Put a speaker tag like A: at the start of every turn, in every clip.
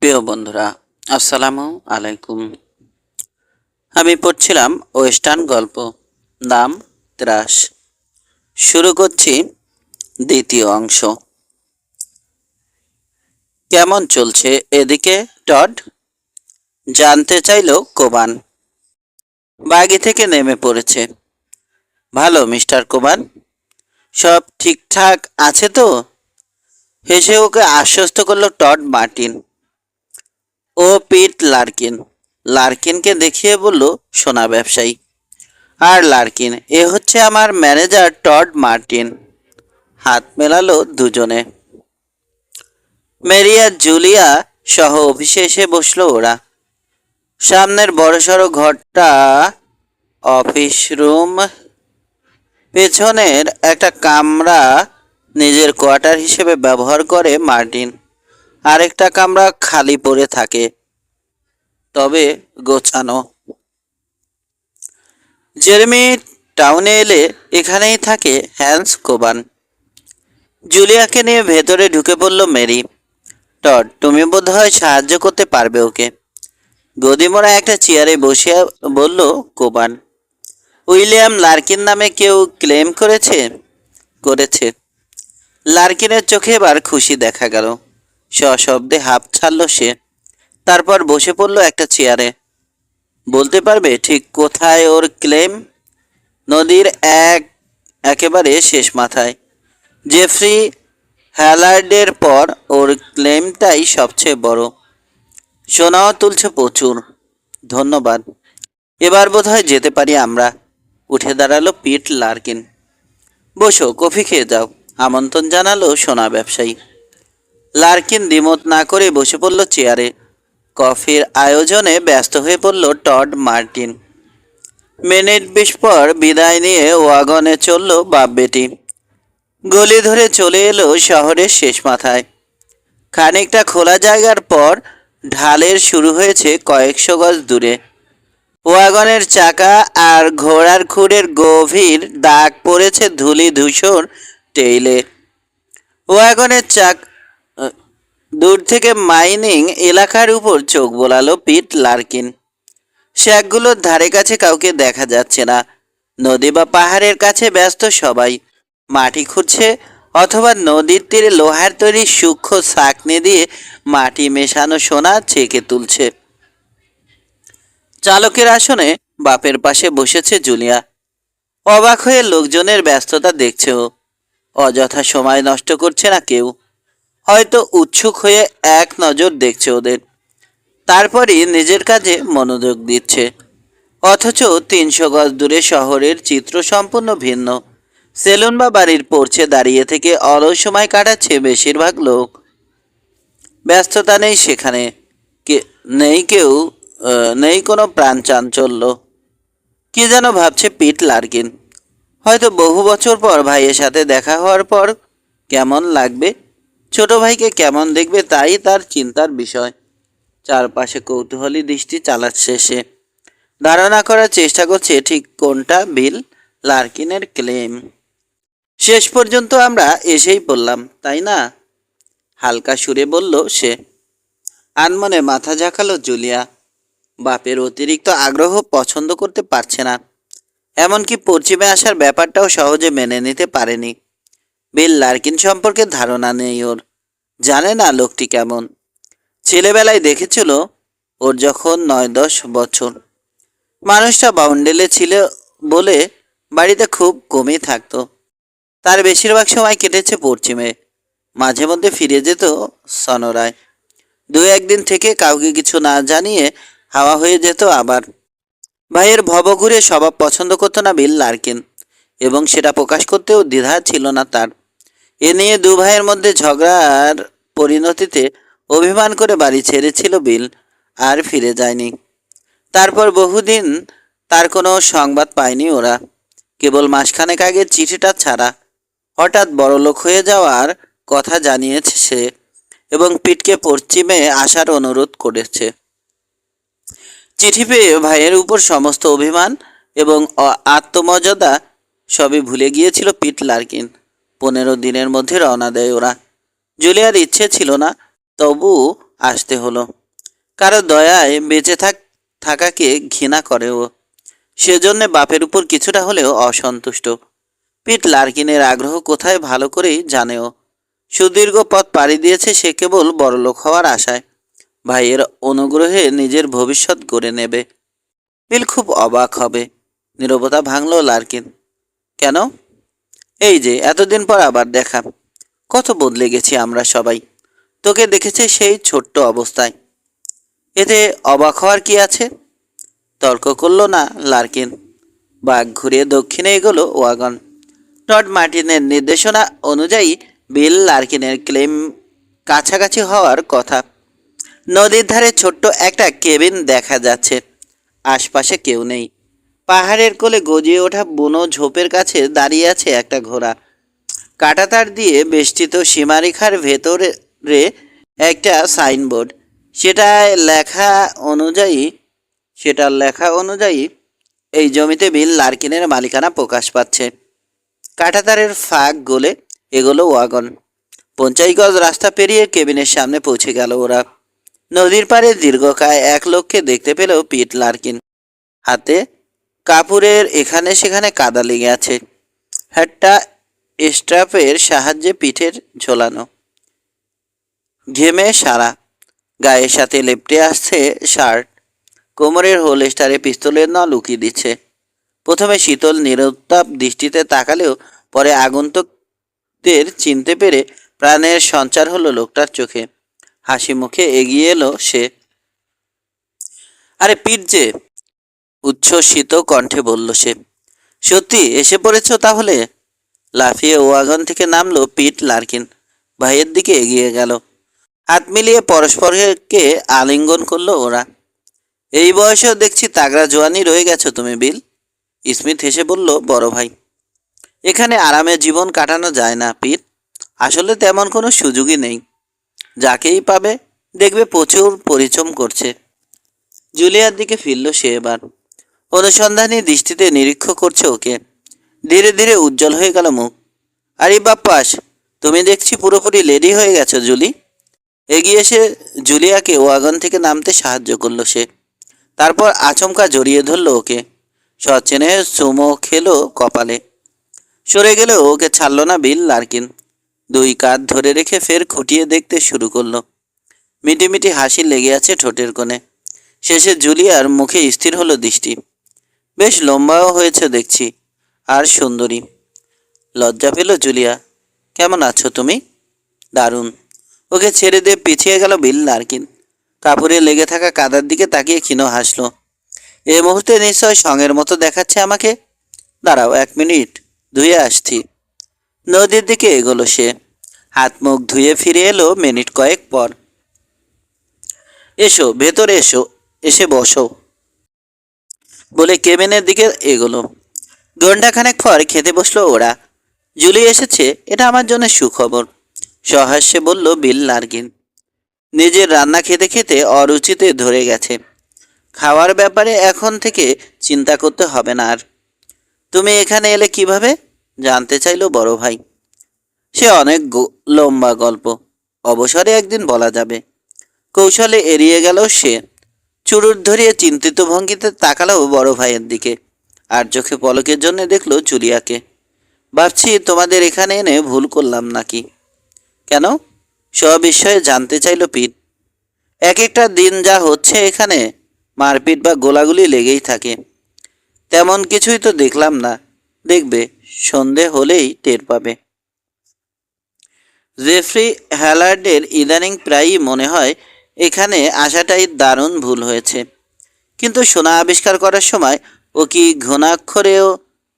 A: প্রিয় বন্ধুরা, আসসালামু আলাইকুম। আমি পড়ছিলাম ওয়েস্টার্ন গল্প, নাম ত্রাস। শুরু করছি দ্বিতীয় অংশ। কেমন চলছে এদিকে টড? জানতে চাইল কোবান। বাগি থেকে নেমে পড়েছে। ভালো মিস্টার কোবান, সব ঠিকঠাক আছে তো? হেসে ওকে আশ্বস্ত করলো টড মার্টিন। ও পিট লার্কিন। লার্কিনকে দেখিয়ে বলল সোনা ব্যবসায়ী। আর লার্কিন, এ হচ্ছে আমার ম্যানেজার টড মার্টিন। হাত মেলালো দুজনে। মেরিয়া জুলিয়া সহ অফিসে এসে বসলো ওরা। সামনের বড়সড় ঘরটা অফিস রুম, পেছনের একটা কামরা নিজের কোয়ার্টার হিসেবে ব্যবহার করে মার্টিন। আরেকটা কামরা খালি পড়ে থাকে, তবে গোছানো। জেরেমি টাউনে এলে এখানেই থাকে হ্যান্স কোবান। জুলিয়াকে নিয়ে ভেতরে ঢুকে পড়ল মেরি। টড, তুমি বোধহয় সাহায্য করতে পারবে ওকে। গদিমরা একটা চেয়ারে বসে বলল কোবান। উইলিয়াম লার্কিন নামে কেউ ক্লেম করেছে? করেছে। লার্কিনের চোখে এবার খুশি দেখা গেল। সশব্দে হাঁপ ছাড়ল সে। তারপর বসে পড়ল একটা চেয়ারে। বলতে পারবে ঠিক কোথায় ওর ক্লেম? নদীর একেবারে শেষ মাথায়। জেফ্রি হ্যালার্ডের পর ওর ক্লেমটাই সবচেয়ে বড়। সোনাও তুলছে প্রচুর। ধন্যবাদ। এবার বোধহয় যেতে পারি আমরা। উঠে দাঁড়ালো পিট লার্কিন। বসো, কফি খেয়ে যাও, আমন্ত্রণ জানালো সোনা ব্যবসায়ী। লার্কিন দ্বিমত না করে বসে পড়ল চেয়ারে। কফির আয়োজনে ব্যস্ত হয়ে পড়ল টড মার্টিন। মিনিট 20 পর বিদায় নিয়ে ওয়াগনে চলল বাপ বেটি। গলি ধরে চলে এলো শহরের শেষ মাথায়। খানিকটা খোলা জায়গার পর ঢালের শুরু হয়েছে কয়েকশো গজ দূরে। ওয়াগনের চাকা আর ঘোড়ার খুঁড়ের গভীর দাগ পড়েছে ধূলি ধূসর টেইলে। ওয়াগনের দূর থেকে মাইনিং এলাকার উপর চোখ বোলালো পিট লার্কিন। শ্যাকগুলোর ধারে কাছে কাউকে দেখা যাচ্ছে না। নদী বা পাহাড়ের কাছে ব্যস্ত সবাই। মাটি খুঁড়ছে অথবা নদীর তীরে লোহার তৈরি সূক্ষ্ম ছাঁকনি দিয়ে মাটি মেশানো সোনা ছেঁকে তুলছে। চালকের আসনে বাপের পাশে বসেছে জুলিয়া। অবাক হয়ে লোকজনের ব্যস্ততা দেখছে ও। অযথা সময় নষ্ট করছে না কেউ। হয়তো উৎসুক হয়ে এক নজর দেখছে ওদের। তারপরই নিজের কাজে মনোযোগ দিচ্ছে। অথচ 300 গজ দূরে শহরের চিত্র সম্পূর্ণ ভিন্ন। সেলুন বা বাড়ির পোর্চে দাঁড়িয়ে থেকে অলস সময় কাটাচ্ছে বেশিরভাগ লোক। ব্যস্ততা নেই সেখানে। নেই কেউ, নেই কোনো প্রাণ চাঞ্চল্য। কি যেন ভাবছে পিট লার্কিন। হয়তো বহু বছর পর ভাইয়ের সাথে দেখা হওয়ার পর কেমন লাগবে, ছোট ভাইকে কেমন দেখবে, তাই তার চিন্তার বিষয়। চারপাশে কৌতূহলী দৃষ্টি চালাচ্ছে সে। ধারণা করার চেষ্টা করছে ঠিক কোনটা বিল লার্কিনের ক্লেম। শেষ পর্যন্ত আমরা এসেই পড়লাম, তাই না? হালকা সুরে বলল সে। আনমনে মাথা ঝাঁকালো জুলিয়া। বাপের অতিরিক্ত আগ্রহ পছন্দ করতে পারছে না। এমনকি পশ্চিমে আসার ব্যাপারটাও সহজে মেনে নিতে পারেনি। বিল লার্কিন সম্পর্কে ধারণা নেই ওর। জানে না লোকটি কেমন। ছেলেবেলায় দেখেছিল ওর যখন 9-10 বছর। মানুষটা বাউন্ডেলে ছিল বলে বাড়িতে খুব কমই থাকতো। তার বেশিরভাগ সময় কেটেছে পশ্চিমে। মাঝে মধ্যে ফিরে যেত সনোরায়। 2-1 দিন থেকে কাউকে কিছু না জানিয়ে হাওয়া হয়ে যেত আবার। ভাইয়ের ভবঘুরে স্বভাব পছন্দ করতো না বিল লার্কিন, এবং সেটা প্রকাশ করতেও দ্বিধা ছিল না তার। এ নিয়ে দু ভাইয়ের মধ্যে ঝগড়ার পরিণতিতে অভিমান করে বাড়ি ছেড়েছিল বিল। আর ফিরে যায়নি। তারপর বহুদিন তার কোনো সংবাদ পায়নি ওরা। কেবল মাসখানেক আগের চিঠিটা ছাড়া। হঠাৎ বড়লোক হয়ে যাওয়ার কথা জানিয়েছে সে, এবং পিটকে পশ্চিমে আসার অনুরোধ করেছে। চিঠি পেয়ে ভাইয়ের উপর সমস্ত অভিমান এবং আত্মমর্যাদা সবই ভুলে গিয়েছিল পিট লার্কিন। 15 দিনের মধ্যে রওনা দেয় ওরা। জুলিয়ার ইচ্ছে ছিল না, তবু আসতে হলো। কারো দয়ায় বেঁচে থাকাকে ঘৃণা করে ও। সেজন্য বাপের উপর কিছুটা হলেও অসন্তুষ্ট। পিট লার্কিনের আগ্রহ কোথায় ভালো করেই জানে ও। সুদীর্ঘ পথ পাড়ি দিয়েছে সে কেবল বড়লোক হওয়ার আশায়। ভাইয়ের অনুগ্রহে নিজের ভবিষ্যৎ গড়ে নেবে। বিল খুব অবাক হবে। নীরবতা ভাঙল লার্কিন। কেন? এই যে এতদিন পর আবার দেখা। কত বদলে গেছি আমরা সবাই। তোকে দেখেছে সেই ছোট্ট অবস্থায়। এতে অবাক হওয়ার কি আছে? তর্ক করল না লার্কিন। বাঘ ঘুরিয়ে দক্ষিণে এগোলো ওয়াগন। টড মার্টিনের নির্দেশনা অনুযায়ী বিল লার্কিনের ক্লেম কাছাকাছি হওয়ার কথা। নদীর ধারে ছোট্ট একটা কেবিন দেখা যাচ্ছে। আশপাশে কেউ নেই। পাহাড়ের কোলে গজিয়ে ওঠা বুনো ঝোপের কাছে দাঁড়িয়ে আছে একটা ঘোড়া। কাঁটাতার দিয়ে বেষ্টিত সীমারেখার ভেতরে একটা সাইনবোর্ড। সেটার লেখা অনুযায়ী এই জমিতে বিল লার্কিনের মালিকানা প্রকাশ পাচ্ছে। কাঁটাতারের ফাঁক গলে এগোলো ওয়াগন। 50 গজ রাস্তা পেরিয়ে কেবিনের সামনে পৌঁছে গেল ওরা। নদীর পাড়ে দীর্ঘকায় এক লোককে দেখতে পেল পিট লার্কিন। হাতে কাপড়ের এখানে সেখানে কাদা লেগে আছে। হ্যাটটা স্ট্র্যাপের সাহায্যে পিঠের ঝোলানো। ঘেমে সারা। গায়ের সাথে লেপটে আসছে শার্ট। কোমরের হোলস্টারে পিস্তলের নল লুকিয়ে দিচ্ছে। প্রথমে শীতল নিরুত্তাপ দৃষ্টিতে তাকালেও পরে আগন্তুকদের চিনতে পেরে প্রাণের সঞ্চার হলো লোকটার চোখে। হাসি মুখে এগিয়ে এলো সে। আরে পিট যে! উচ্ছ্বসিত কণ্ঠে বলল সে। সত্যি এসে পড়েছ তাহলে? লাফিয়ে ওয়াগন থেকে নামলো পিট লার্কিন। ভাইয়ের দিকে এগিয়ে গেল। হাত মিলিয়ে পরস্পরকে আলিঙ্গন করলো ওরা। এই বয়সেও দেখছি তাগড়া জোয়ানি রয়ে গেছো তুমি বিল। স্মিথ হেসে বলল বড় ভাই। এখানে আরামে জীবন কাটানো যায় না পিট। আসলে তেমন কোনো সুযোগই নেই। যাকেই পাবে দেখবে প্রচুর পরিশ্রম করছে। জুলিয়ার দিকে ফিরল সে এবার। অনুসন্ধানী দৃষ্টিতে নিরীক্ষ করছে ওকে। ধীরে ধীরে উজ্জ্বল হয়ে গেল মুখ। আরে বাপ্পাস, তুমি দেখছি পুরোপুরি লেডি হয়ে গেছো জুলি। এগিয়ে এসে জুলিয়াকে ওয়াগন থেকে নামতে সাহায্য করলো সে। তারপর আচমকা জড়িয়ে ধরলো ওকে। সচেনে চুমো খেলো কপালে। সরে গেলেও ওকে ছাড়ল না বিল লার্কিন। দুই কাঁধ ধরে রেখে ফের খুঁটিয়ে দেখতে শুরু করলো। মিটিমিটি হাসি লেগে আছে ঠোঁটের কোণে। শেষে জুলিয়ার মুখে স্থির হলো দৃষ্টি। বেশ লম্বাও হয়েছে দেখছি, আর সুন্দরী। লজ্জা পেল জুলিয়া। কেমন আছো তুমি? দারুণ। ওকে ছেড়ে দিয়ে পিছিয়ে গেল বিল লার্কিন। কাপড়ে লেগে থাকা কাদার দিকে তাকিয়ে ক্ষীণ হাসলো। এই মুহূর্তে নিশ্চয় সঙ্গের মতো দেখাচ্ছে আমাকে। দাঁড়াও 1 মিনিট, ধুয়ে আসছি। নদীর দিকে এগোলো সে। হাত মুখ ধুয়ে ফিরে এলো মিনিট কয়েক পর। এসো ভেতরে এসো, এসে বসো বলে কেবিনের দিকে এগোলো। ঘণ্টাখানেক পর খেতে বসলো ওরা। জুলি এসেছে, এটা আমার জন্য সুখবর, সহাস্যে বলল বিল লার্কিন। নিজের রান্না খেতে খেতে অরুচিতে ধরে গেছে। খাওয়ার ব্যাপারে এখন থেকে চিন্তা করতে হবে না আর। তুমি এখানে এলে কিভাবে? জানতে চাইলো বড় ভাই। সে অনেক লম্বা গল্প, অবসরে একদিন বলা যাবে। কৌশলে এড়িয়ে গেল সে। চুরুট ধরিয়ে চিন্তিত ভঙ্গিতে তাকালো বড় ভাইয়ের দিকে। আর চোখে পলকের জন্য দেখলো জুলিয়াকে। ভাবছি তোমাদের এখানে এনে ভুল করলাম নাকি। কেন? সবিষয়ে জানতে চাইল পিট। এক একটা দিন যা হচ্ছে এখানে, মারপিট বা গোলাগুলি লেগেই থাকে। তেমন কিছুই তো দেখলাম না। দেখবে, সন্ধে হলেই টের পাবে। জেফ্রি হ্যালার্ডের ইদানিং প্রায়ই মনে হয় এখানে আসাটাই দারুণ ভুল হয়েছে। কিন্তু সোনা আবিষ্কার করার সময় ও কি ঘনাক্ষরেও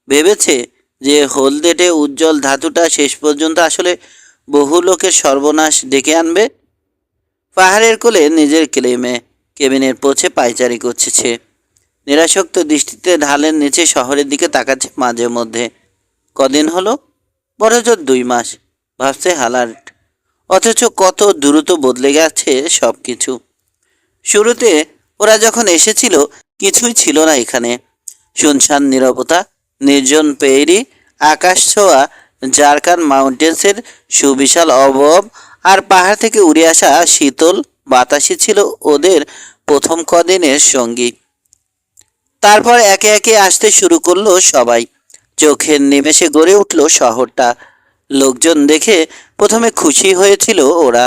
A: ভেবেছে যে হলদেটে উজ্জ্বল ধাতুটা শেষ পর্যন্ত আসলে বহু লোকের সর্বনাশ ডেকে আনবে। পাহাড়ের কোলে নিজের ক্লেমে কেবিনের পৌঁছে পায়চারি করছে সে। নিরাসক্ত দৃষ্টিতে ঢালের নিচে শহরের দিকে তাকাচ্ছে মাঝে মধ্যে। কদিন হলো? বড়জোর 2 মাস, ভাবছে হালার্ট। অথচ কত দ্রুত বদলে গেছে সব কিছু। শুরুতে ওরা যখন এসেছিল কিছুই ছিল না এখানে। শুনশান নীরবতা, নির্জন পেয়েরি, আকাশ ছোঁয়া জারকান মাউন্টেন্সের সুবিশাল অবয়ব আর পাহাড় থেকে উড়ে আসা শীতল বাতাসই ছিল ওদের প্রথম কদিনের সঙ্গী। তারপর একে একে আসতে শুরু করলো সবাই। চোখের নিমেষে গড়ে উঠল শহরটা। লোকজন দেখে প্রথমে খুশি হয়েছিল ওরা,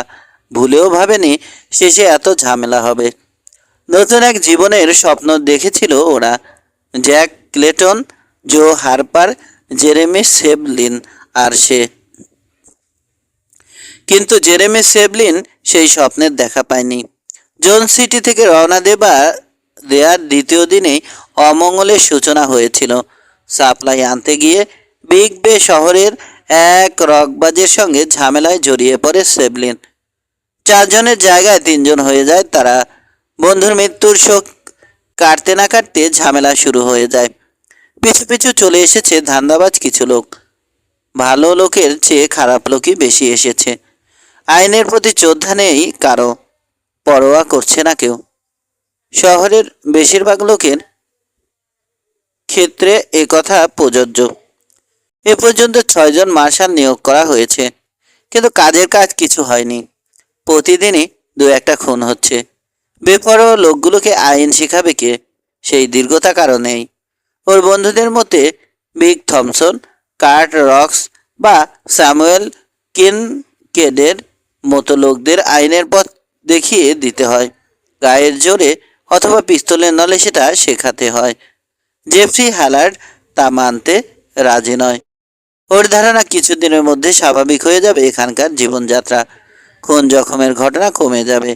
A: ভুলেও ভাবেনি শেষে এত ঝামেলা হবে। নতুন এক জীবনের স্বপ্ন দেখেছিল ওরা। জ্যাক ক্লেটন, জো হারপার, জেরেমি সেভলিন আর সে। কিন্তু জেরেমি সেভলিন সেই স্বপ্নের দেখা পায়নি। জন সিটি থেকে রওনা দেওয়ার দ্বিতীয় দিনেই অমঙ্গলের সূচনা হয়েছিল। সাপ্লাই আনতে গিয়ে বিগ বে শহরের এক রকবাজের সঙ্গে ঝামেলায় জড়িয়ে পড়ে সেভলিন। 4 জনের জায়গায় 3 জন হয়ে যায় তারা। বন্ধুর মৃত্যুর শোক কাটতে না কাটতে ঝামেলা শুরু হয়ে যায়। পিছু পিছু চলে এসেছে ধান্দাবাজ কিছু লোক। ভালো লোকের চেয়ে খারাপ লোকই বেশি এসেছে। আইনের প্রতি শ্রদ্ধা নেই কারো, পরোয়া করছে না কেউ। শহরের বেশিরভাগ লোকের ক্ষেত্রে কথা প্রযোজ্য। এ পর্যন্ত 6 জন মার্শাল নিয়োগ করা হয়েছে, কিন্তু কাজের কাজ কিছু হয়নি। প্রতিদিনই 2-1টা খুন হচ্ছে। বেপরোয়া লোকগুলোকে আইন শেখাবে কে? সেই দীর্ঘতা কারণেই। ওর বন্ধুদের মতে বিগ থমসন, কার্ট রক্স বা স্যামুয়েল কিনকেডের মতো লোকদের আইনের পথ দেখিয়ে দিতে হয়। গায়ের জোরে অথবা পিস্তলের নলে সেটা শেখাতে হয়। জেফ্রি হ্যালার্ড তা মানতে রাজি নয়। ওর ধারণা কিছুদিনের মধ্যে স্বাভাবিক হয়ে যাবে এখানকার জীবনযাত্রা। খুন জখমের ঘটনা কমে যাবে,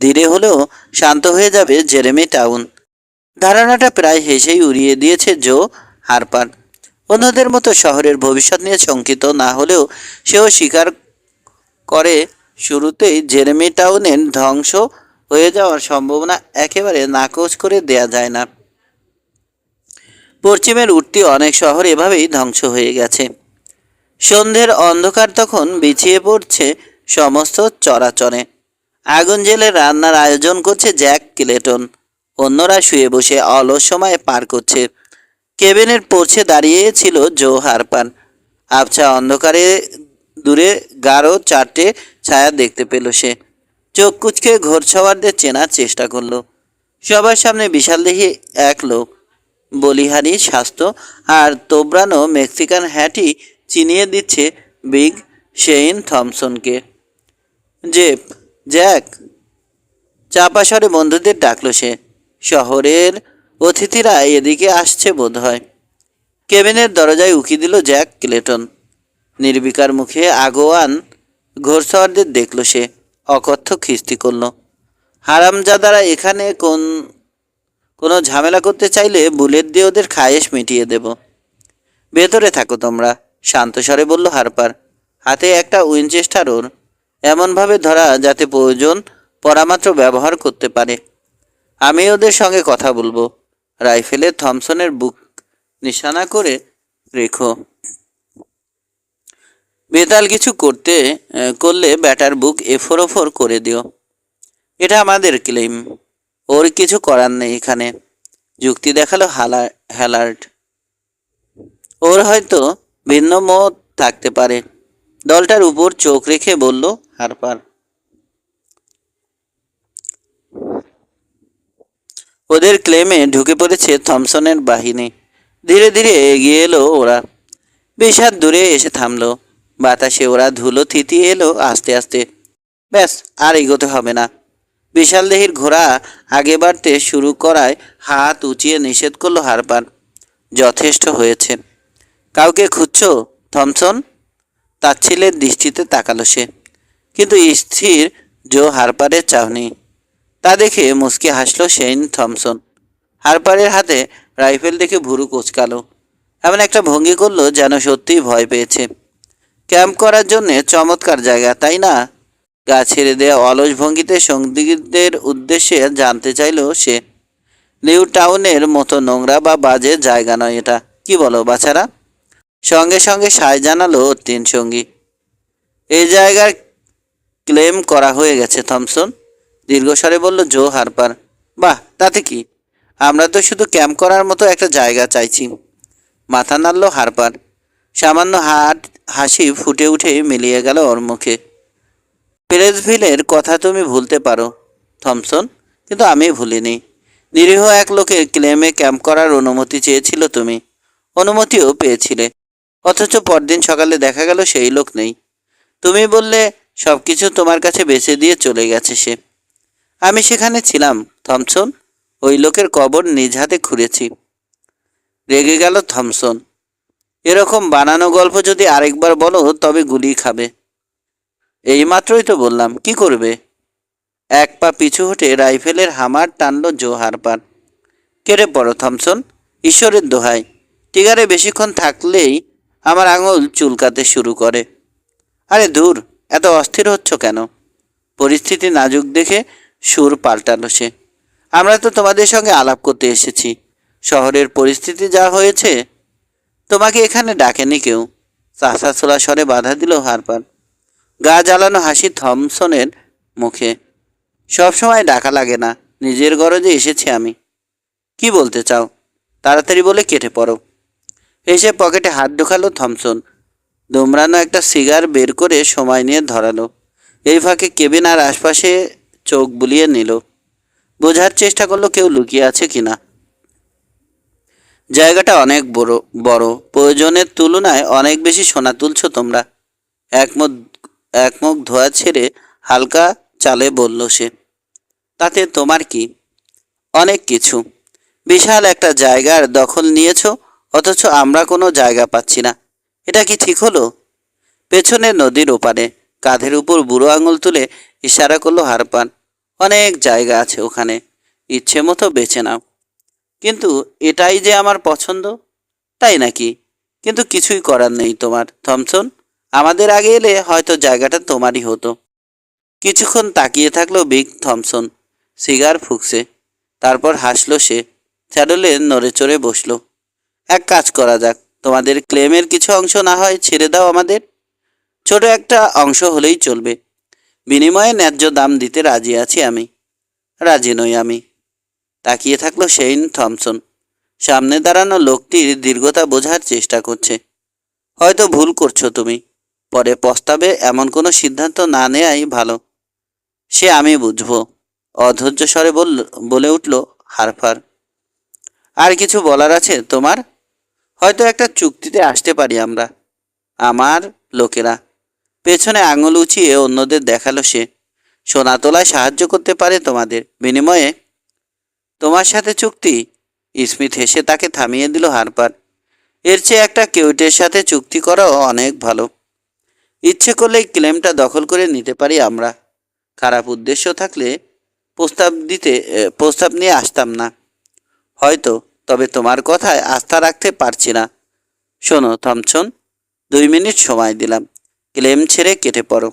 A: ধীরে হলেও শান্ত হয়ে যাবে জেরেমি টাউন। ধারণাটা প্রায় হেসেই উড়িয়ে দিয়েছে জো হারপার। অন্যদের মতো শহরের ভবিষ্যৎ নিয়ে শঙ্কিত না হলেও সেও স্বীকার করে শুরুতেই জেরেমি টাউনের ধ্বংস হয়ে যাওয়ার সম্ভাবনা একেবারে নাকচ করে দেয়া যায় না। পশ্চিমের উঠতি অনেক শহর এভাবেই ধ্বংস হয়ে গেছে। সন্ধ্যের অন্ধকার তখন বিছিয়ে পড়ছে সমস্ত চরাচরে। আগুন জেলে রান্নার আয়োজন করছে জ্যাক ক্লেটন। অন্যরা শুয়ে বসে অলস সময় পার করছে। কেবিনের পোর্চে দাঁড়িয়েছিল জো হারপার। আবছা অন্ধকারে দূরে গাঢ় 4টে ছায়া দেখতে পেল সে। চোখ কুচকে ঘোরছওয়ারদের চেনার চেষ্টা করলো। সবার সামনে বিশালদেহী এক লোক, বলিহারি স্বাস্থ্য আর তোবড়ানো মেক্সিকান হ্যাটই চিনিয়ে দিচ্ছে বিগ শেইন থমসনকে। জেপ, জ্যাক, চাপা স্বরে বন্ধুদের ডাকল সে। শহরের অতিথিরা এদিকে আসছে বোধ হয়। কেবিনের দরজায় উকি দিল জ্যাক ক্লেটন। নির্বিকার মুখে আগোয়ান ঘোড়সওয়ারদের দেখল সে। অকথ্য খিস্তি করল। হারামজাদারা এখানে কোনো ঝামেলা করতে চাইলে বুলেট দিয়ে ওদের খায়েশ মিটিয়ে দেব। ভেতরে থাকো তোমরা, শান্ত স্বরে বলল হারপার। হাতে একটা উইনচেস্টার ওর, এমনভাবে ধরা যাতে প্রয়োজন পরামাত্র ব্যবহার করতে পারে। আমি ওদের সঙ্গে কথা বলবো। রাইফেলে থমসনের বুক নিশানা করে রেখো। বেতাল কিছু করলে ব্যাটার বুক এফোর ওফোর করে দিও। এটা আমাদের ক্লেম, ওর কিছু করার নেই এখানে, যুক্তি দেখালো হ্যালার্ড। ওর হয়তো ভিন্ন মত থাকতে পারে, দলটার উপর চোখ রেখে বলল হারপার। ওদের ক্লেমে ঢুকে পড়েছে থমসনের বাহিনী। ধীরে ধীরে এগিয়ে এলো ওরা। বেশ হাত দূরে এসে থামলো। বাতাসে ওরা ধুলো থিতিয়ে এলো আস্তে আস্তে। ব্যাস, আর এগোতে হবে না। বিশাল দেহির ঘোড়া আগে বাড়তে শুরু করায় হাত উঁচিয়ে নিষেধ করলো হারপার। যথেষ্ট হয়েছে। কাউকে খুঁজছো থমসন? তাচ্ছিলের দৃষ্টিতে তাকালো সে। কিন্তু স্থির জো হারপারের চাহনি। তা দেখে মুচকি হাসলো শেইন থমসন। হারপারের হাতে রাইফেল দেখে ভুরু কোঁচকালো। এমন একটা ভঙ্গি করলো যেন সত্যিই ভয় পেয়েছে। ক্যাম্প করার জন্যে চমৎকার জায়গা, তাই না? গা ছেড়ে দেওয়া অলস ভঙ্গিতে সঙ্গীদের উদ্দেশ্যে জানতে চাইল সে। নিউ টাউনের মতো নোংরা বা বাজে জায়গা নয় এটা, কি বলো বাছারা? সঙ্গে সঙ্গে সায় জানালো ওর 3 সঙ্গী। এই জায়গার ক্লেম করা হয়ে গেছে থমসন, দীর্ঘস্বরে বলল জো হারপার। বাহ, তাতে কি? আমরা তো শুধু ক্যাম্প করার মতো একটা জায়গা চাইছি। মাথা নাড়ল হারপার। সামান্য হাসি ফুটে উঠে মিলিয়ে গেল ওর মুখে। প্রেসভিলের কথা তুমি ভুলতে পারো থমসন, কিন্তু আমি ভুলিনি। নিরীহ এক লোকের ক্লেমে ক্যাম্প করার অনুমতি চেয়েছিল তুমি, অনুমতিও পেয়েছিলে। অথচ পরদিন সকালে দেখা গেল সেই লোক নেই। তুমি বললে সবকিছু তোমার কাছে বেচে দিয়ে চলে গেছে সে। আমি সেখানে ছিলাম থমসন, ওই লোকের কবর নিজ হাতে খুঁড়েছি। রেগে গেল থমসন। এরকম বানানো গল্প যদি আরেকবার বলো তবে গুলি খাবে। এইমাত্রই তো বললাম, কি করবে? এক পা পিছু হটে রাইফেলের হামার টানল জো হারপার। কেড়ে পড়ো থমসন, ঈশ্বরের দোহাই। টিগারে বেশিক্ষণ থাকলেই আমার আঙুল চুলকাতে শুরু করে। আরে দূর, এত অস্থির হচ্ছ কেন? পরিস্থিতি নাজুক দেখে সুর পাল্টালো সে। আমরা তো তোমাদের সঙ্গে আলাপ করতে এসেছি। শহরের পরিস্থিতি যা হয়েছে, তোমাকে এখানে ডাকেনি কেউ। চাষাছোলা স্বরে বাধা দিল হারপার। গা জ্বালানো হাসি থমসনের মুখে। সবসময় ডাকা লাগে না, নিজের গরজে এসেছি আমি। কি বলতে চাও? তাড়াতাড়ি বলে কেটে পড়ো। এসে পকেটে হাত ঢোকালো থমসন। দুমড়ানো একটা সিগার বের করে সময় নিয়ে ধরালো। এই ফাঁকে কেবিন আর আশপাশে চোখ বুলিয়ে নিল। বোঝার চেষ্টা করলো কেউ লুকিয়ে আছে কিনা। জায়গাটা অনেক বড় বড়, প্রয়োজনের তুলনায় অনেক বেশি সোনা তুলছো তোমরা। একমুখ একমুখ ধোয়া ছেড়ে হালকা চালে বলল সে। তাতে তোমার কি? অনেক কিছু। বিশাল একটা জায়গার দখল নিয়েছো, অথচ আমরা কোনো জায়গা পাচ্ছি না। এটা কি ঠিক হলো? পেছনে নদীর ওপারে কাঁধের উপর বুড়ো আঙুল তুলে ইশারা করলো হারপান। অনেক জায়গা আছে ওখানে, ইচ্ছে মতো বেছে নাও। কিন্তু এটাই যে আমার পছন্দ, তাই নাকি? কিন্তু কিছুই করার নেই তোমার থমসন। আমাদের আগে এলে হয়তো জায়গাটা তোমারই হতো। কিছুক্ষণ তাকিয়ে থাকলো বিগ থমসন, সিগার ফুঁকছে। তারপর হাসলো সে। স্যাডলে নড়ে চড়ে বসলো। এক কাজ করা যাক, তোমাদের ক্লেমের কিছু অংশ না হয় ছেড়ে দাও আমাদের। ছোট একটা অংশ হলেই চলবে। বিনিময়ে ন্যায্য দাম দিতে রাজি আছি আমি। রাজি নই আমি। তাকিয়ে থাকলো শেইন থমসন। সামনে দাঁড়ানো লোকটির দীর্ঘতা বোঝার চেষ্টা করছে। হয়তো ভুল করছো তুমি। পরে পস্তাবে, এমন কোনো সিদ্ধান্ত না নেয়াই ভালো। সে আমি বুঝবো, অধৈর্য স্বরে বলে উঠল হারফার। আর কিছু বলার আছে তোমার? হয়তো একটা চুক্তিতে আসতে পারি আমরা, আমার লোকেরা। পেছনে আঙুল উঁচিয়ে অন্যদের দেখালো সে। সোনা তোলায় সাহায্য করতে পারে তোমাদের, বিনিময়ে তোমার সাথে চুক্তি? স্মিথ হেসে তাকে থামিয়ে দিল হারপার। এর চেয়ে একটা কেউটের সাথে চুক্তি করাও অনেক ভালো। ইচ্ছে করলেই ক্লেমটা দখল করে নিতে পারি আমরা। খারাপ উদ্দেশ্য থাকলে প্রস্তাব নিয়ে আসতাম না হয়তো। তবে তোমার কথায় আস্থা রাখতে পারছি না। শোনো থমসন, 2 মিনিট সময় দিলাম। ক্লেম ছেড়ে কেটে পড়ো।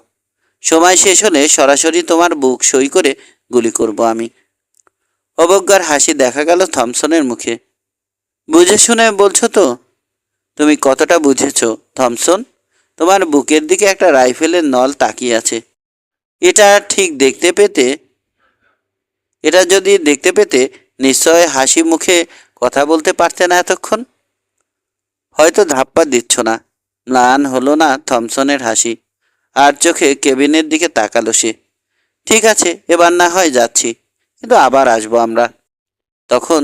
A: সময় শেষ হলে সরাসরি তোমার বুক সই করে গুলি করব আমি। অবজ্ঞার হাসি দেখা গেল থমসনের মুখে। বুঝে শুনে বলছো তো? তুমি কতটা বুঝেছ থমসন? তোমার বুকের দিকে একটা রাইফেলের নল তাকিয়ে আছে। এটা ঠিক দেখতে পেতে এটা যদি দেখতে পেতে নিশ্চয় হাসি মুখে কথা বলতে পারতে না এতক্ষণ। হয়তো ধাপ্পা দিচ্ছ না। ম্লান হলো না থমসনের হাসি। আর চোখে কেবিনের দিকে তাকালো সে। ঠিক আছে, এবার না হয় যাচ্ছি, কিন্তু আবার আসবো আমরা। তখন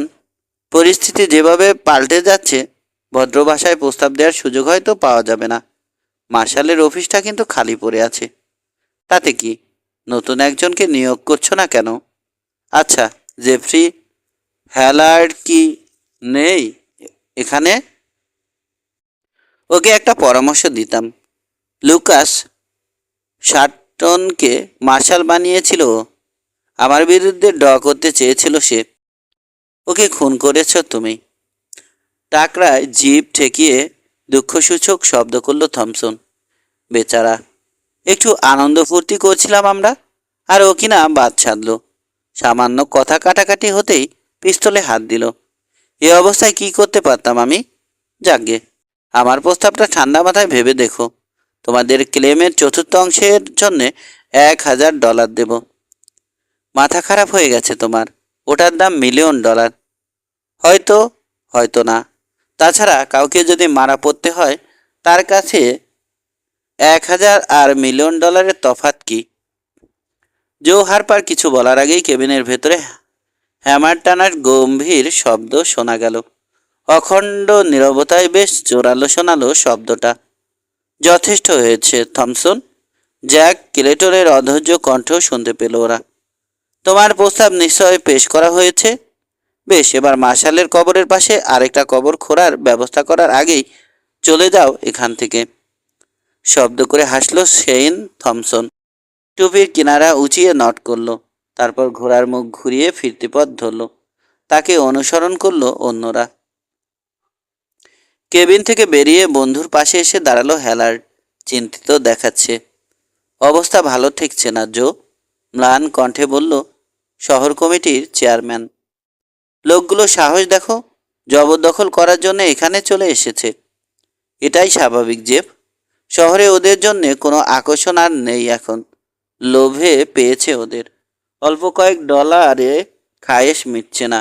A: পরিস্থিতি যেভাবে পাল্টে যাচ্ছে, ভদ্র ভাষায় প্রস্তাব দেওয়ার সুযোগ হয়তো পাওয়া যাবে না। মার্শালের অফিসটা কিন্তু খালি পড়ে আছে। তাতে কি, নতুন একজনকে নিয়োগ করছো না কেন? আচ্ছা, জেফ্রি হ্যালার্ড কি নেই এখানে? ওকে একটা পরামর্শ দিতাম। লুকাস শার্টনকে মার্শাল বানিয়েছিল ও। আমার বিরুদ্ধে করতে চেয়েছিল সে। ওকে খুন করেছ তুমি। টাকরায় জিভ ঠেকিয়ে দুঃখসূচক শব্দ করল থমসন। বেচারা, একটু আনন্দ ফুর্তি করছিলাম আমরা, আর ও কিনা বাদ ছাড়ল। সামান্য কথা কাটাকাটি হতেই পিস্তলে হাত দিল। এ অবস্থায় কি করতে পারতাম আমি? যাকগে, আমার প্রস্তাবটা ঠান্ডা মাথায় ভেবে দেখো। তোমাদের ক্লেমের চতুর্থ অংশের জন্যে $1000 দেব। মাথা খারাপ হয়ে গেছে তোমার? ওটার দাম $1,000,000। হয়তো, হয়তো না। তাছাড়া কাউকে যদি মারা পড়তে হয়, তার কাছে 1000 আর $1,000,000 তফাৎ কি? জো হারপার কিছু বলার আগেই কেবিনের ভেতরে হ্যামার টানার গম্ভীর শব্দ শোনা গেল। অখণ্ড নীরবতায় বেশ জোরালো শোনালো শব্দটা। যথেষ্ট হয়েছে থমসন, জ্যাক ক্লেটনের অধৈর্য কণ্ঠ শুনতে পেল ওরা। তোমার প্রস্তাব নিশ্চয় পেশ করা হয়েছে। বেশ, এবার মার্শালের কবরের পাশে আরেকটা কবর খোঁড়ার ব্যবস্থা করার আগেই চলে যাও এখান থেকে। শব্দ করে হাসল শেইন থমসন। টুপির কিনারা উঁচিয়ে নট করল, তারপর ঘোড়ার মুখ ঘুরিয়ে ফিরতি পথ ধরল। তাকে অনুসরণ করলো অন্যরা। কেবিন থেকে বেরিয়ে বন্ধুর পাশে এসে দাঁড়ালো হ্যালার্ড। চিন্তিত দেখাচ্ছে। অবস্থা ভালো ঠেকছে না জো, ম্লান কণ্ঠে বলল শহর কমিটির চেয়ারম্যান। লোকগুলো সাহস দেখো, জবরদখল করার জন্য এখানে চলে এসেছে। এটাই স্বাভাবিক জেফ। শহরে ওদের জন্যে কোনো আকর্ষণ আর নেই এখন। লোভে পেয়েছে ওদের। অল্প কয়েক ডলারে খায়েশ মিটছে না।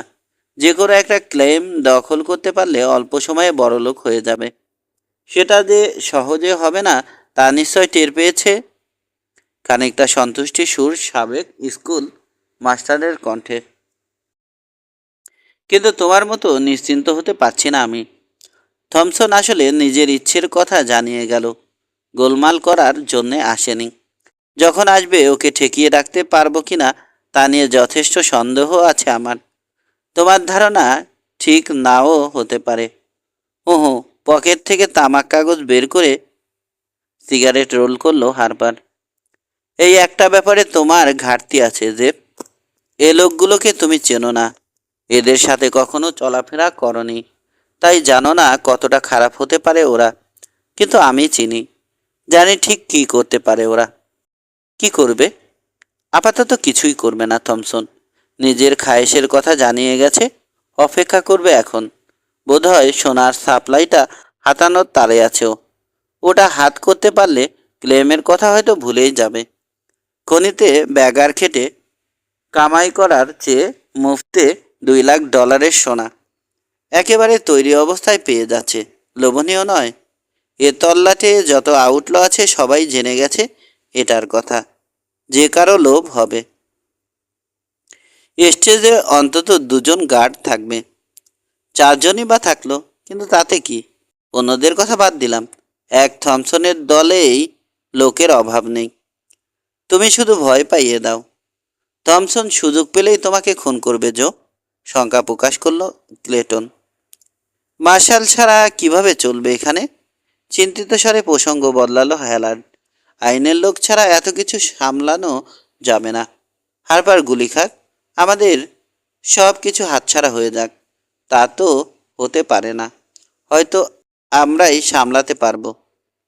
A: যে কোনো একটা ক্লেম দখল করতে পারলে অল্প সময়ে বড়লোক হয়ে যাবে। সেটা যে সহজে হবে না তা নিশ্চয় টের পেয়েছে। খানিকটা সন্তুষ্টি সুর সাবেক স্কুল মাস্টারের কণ্ঠে। কিন্তু তোমার মতো নিশ্চিন্ত হতে পারছি না আমি। থমসন আসলে নিজের ইচ্ছের কথা জানিয়ে গেল, গোলমাল করার জন্যে আসেনি। যখন আসবে ওকে ঠেকিয়ে রাখতে পারবো কিনা তা নিয়ে যথেষ্ট সন্দেহ আছে আমার। তোমার ধারণা ঠিক নাও হতে পারে। ওহো, পকেট থেকে তামাক কাগজ বের করে সিগারেট রোল করলো হারপার। এই একটা ব্যাপারে তোমার ঘাটতি আছে যে, এ লোকগুলোকে তুমি চেনো না। এদের সাথে কখনো চলাফেরা করনি, তাই জানো না কতটা খারাপ হতে পারে ওরা। কিন্তু আমি চিনি, জানি ঠিক কী করতে পারে ওরা। কি করবে? আপাতত কিছুই করবে না থমসন। নিজের খায়েশের কথা জানিয়ে গেছে, অপেক্ষা করবে এখন। বোধহয় সোনার সাপ্লাইটা হাতানোর তালে আছেও। ওটা হাত করতে পারলে ক্লেমের কথা হয়তো ভুলেই যাবে। খনিতে ব্যাগার খেটে কামাই করার চেয়ে মুফতে $2 লাখ সোনা একেবারে তৈরি অবস্থায় পেয়ে যাচ্ছে। লোভনীয় নয়? এ তল্লাটে যত আউটল আছে সবাই জেনে গেছে এটার কথা। যে কারো লোভ হবে। স্টেজে অন্তত 2জন গার্ড থাকবে। 4জনই বা থাকলো, কিন্তু তাতে কি? অন্যদের কথা বাদ দিলাম, এক থমসনের দলেই লোকের অভাব নেই। তুমি শুধু ভয় পাইয়ে দাও। থমসন সুযোগ পেলেই তোমাকে খুন করবে জো, শঙ্কা প্রকাশ করলো ক্লেটন। মার্শাল ছাড়া কিভাবে চলবে এখানে? চিন্তিত স্বরে প্রসঙ্গ বদলালো হ্যালার্ড। আইনের লোক ছাড়া এত কিছু সামলানো যাবে না। হারপার গুলি খাক, আমাদের সব কিছু হাতছাড়া হয়ে যাক, তা তো হতে পারে না। হয়তো আমরাই সামলাতে পারবো,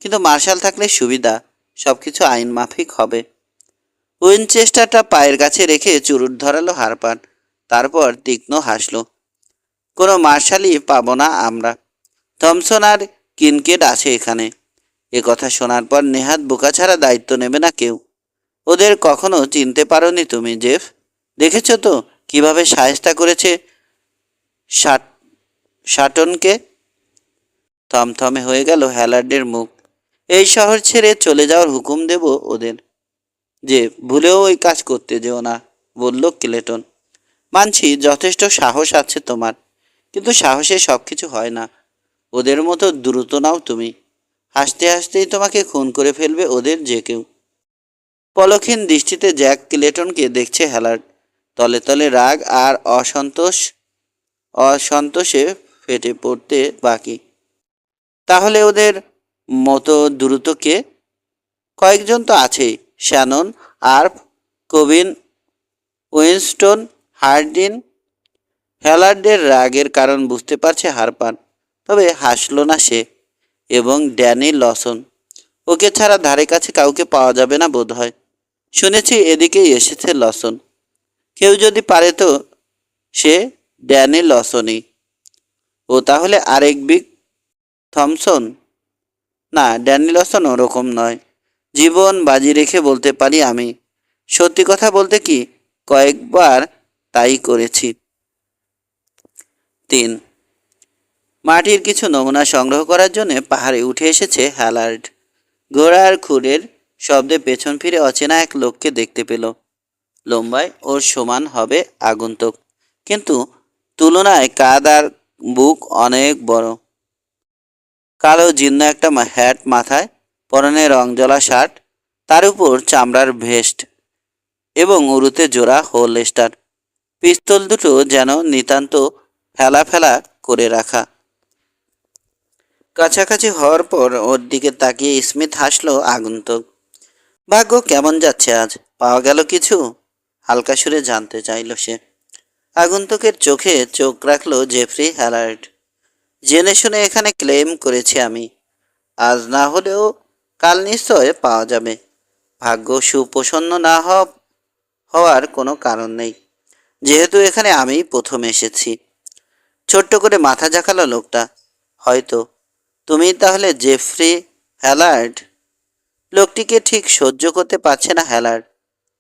A: কিন্তু মার্শাল থাকলে সুবিধা, সব কিছু আইন মাফিক হবে। উইনচেস্টারটা পায়ের কাছে রেখে চুরুট ধরালো হারপার, তারপর তীক্ষ্ণ হাসলো। কোনো মার্শালই পাবো না আমরা। থমসন আর কিনকেট আছে এখানে। এ কথা শোনার পর নেহাত বোকা ছাড়া দায়িত্ব নেবে না কেউ। ওদের কখনো চিনতে পারোনি তুমি জেফ? দেখেছ তো কিভাবে সায়স্তা করেছে শাটনকে? থমথমে হয়ে গেল হ্যালার্ডের মুখ। এই শহর ছেড়ে চলে যাওয়ার হুকুম দেব ওদের। যে ভুলেও ওই কাজ করতে যেও না, বলল ক্লেটন। মানছি যথেষ্ট সাহস আছে তোমার, কিন্তু সাহসে সব কিছু হয় না। ওদের মতো দ্রুত নাও তুমি। হাসতে হাসতেই তোমাকে খুন করে ফেলবে ওদের যে কেউ। পলক্ষীন দৃষ্টিতে জ্যাক ক্লেটনকে দেখছে হ্যালার্ড। তলে তলে রাগ আর অসন্তোষে ফেটে পড়তে বাকি। তাহলে ওদের মতো দ্রুত কে? কয়েকজন তো আছেই, শ্যানন, আর্প, কবিন, উইনস্টন, হার্ডিন। হ্যালার্ডের রাগের কারণ বুঝতে পারছে হারপার, তবে হাসল না সে। এবং ড্যানি লসন, ওকে ছাড়া ধারে কাছে কাউকে পাওয়া যাবে না বোধ হয়। শুনেছি এদিকেই এসেছে লসন। কেউ যদি পারে তো সে ড্যানি লসনই। ও তাহলে আরেক বিগ থমসন? না, ড্যানি লসন ওরকম নয়। জীবন বাজি রেখে বলতে পারি আমি। সত্যি কথা বলতে কি, কয়েকবার তাই করেছি। 3 মাটির কিছু নমুনা সংগ্রহ করার জন্য পাহাড়ে উঠে এসেছে হ্যালার্ড। ঘোড়ার খুরের শব্দে পেছন ফিরে অচেনা এক লোককে দেখতে পেল। লম্বায় ওর সমান হবে আগন্তুক, কিন্তু তুলনায় কাঁধ আর বুক অনেক বড়। কালো জীর্ণ একটা হ্যাট মাথায়, পরনে রংজলা শার্ট, তার উপর চামড়ার ভেস্ট এবং উরুতে জোড়া হোলস্টার। পিস্তল দুটো যেন নিতান্ত ফেলা ফেলা করে রাখা। কাছাকাছি হওয়ার পর ওর দিকে তাকিয়ে স্মিথ হাসল আগন্তুক। ভাগ্য কেমন যাচ্ছে আজ, পাওয়া গেল কিছু? হালকা সুরে জানতে চাইল সে। আগন্তুকের চোখে চোখ রাখল জেফ্রি হ্যালার্ড। জেনে শুনে এখানে ক্লেম করেছি আমি, আজ না হলেও কাল নিশ্চয় পাওয়া যাবে। ভাগ্য সুপ্রসন্ন না হওয়ার কোনো কারণ নেই, যেহেতু এখানে আমি প্রথম এসেছি। ছোট্ট করে মাথা ঝাঁকালো লোকটা। হয়তো তুমি তাহলে জেফ্রি হ্যালার্ড? লোকটিকে ঠিক সহ্য করতে পারছে না হ্যালার্ড।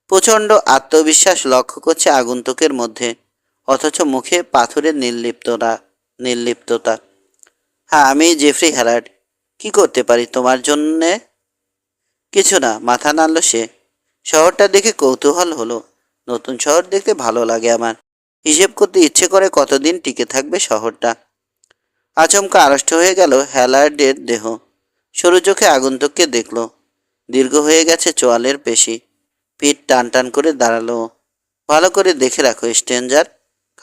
A: প্রচণ্ড আত্মবিশ্বাস লক্ষ্য করছে আগন্তুকের মধ্যে, অথচ মুখে পাথরের নির্লিপ্ততা। হ্যাঁ, আমি জেফ্রি হ্যালার্ড। কি করতে পারি তোমার জন্যে? কিছু না, মাথা নাড়ল সে। শহরটা দেখে কৌতূহল হলো। নতুন শহর দেখতে ভালো লাগে আমার। হিসেব করতে ইচ্ছে করে কতদিন টিকে থাকবে শহরটা। আচমকা আড়ষ্ট হয়ে গেল হ্যালার্ডের দেহ। সরু চোখে আগন্তুককে দেখল। দীর্ঘ হয়ে গেছে চোয়ালের পেশি। পিঠ টান টান করে দাঁড়ালো। ভালো করে দেখে রাখো স্ট্রেঞ্জার,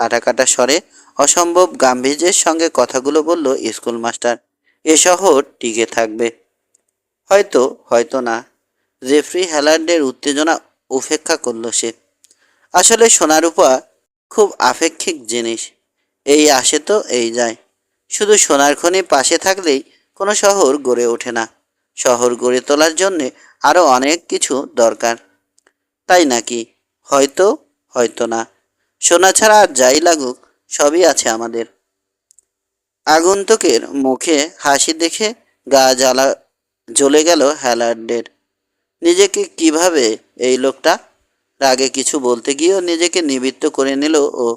A: কাটা কাটা স্বরে অসম্ভব গাম্ভীর্যের সঙ্গে কথাগুলো বলল স্কুল মাস্টার। এ শহর টিকে থাকবে। হয়তো, হয়তো না। জেফ্রি হ্যালার্ডের উত্তেজনা উপেক্ষা করল সে। আসলে সোনারূপা খুব আপেক্ষিক জিনিস। এই আসে তো এই যায়। শুধু সোনার খনি পাশে থাকলেই কোনো শহর গড়ে ওঠে না। শহর গড়ে তোলার জন্যে আরও অনেক কিছু দরকার। তাই নাকি? হয়তো, হয়তো না। সোনা ছাড়া আর যাই লাগুক, সবই আছে আমাদের। আগন্তুকের মুখে হাসি দেখে গা জ্বলে গেল হ্যালার্ডের। নিজেকে কিভাবে এই লোকটা? রাগে কিছু বলতে গিয়েও নিজেকে নিবৃত্ত করে নিল ও।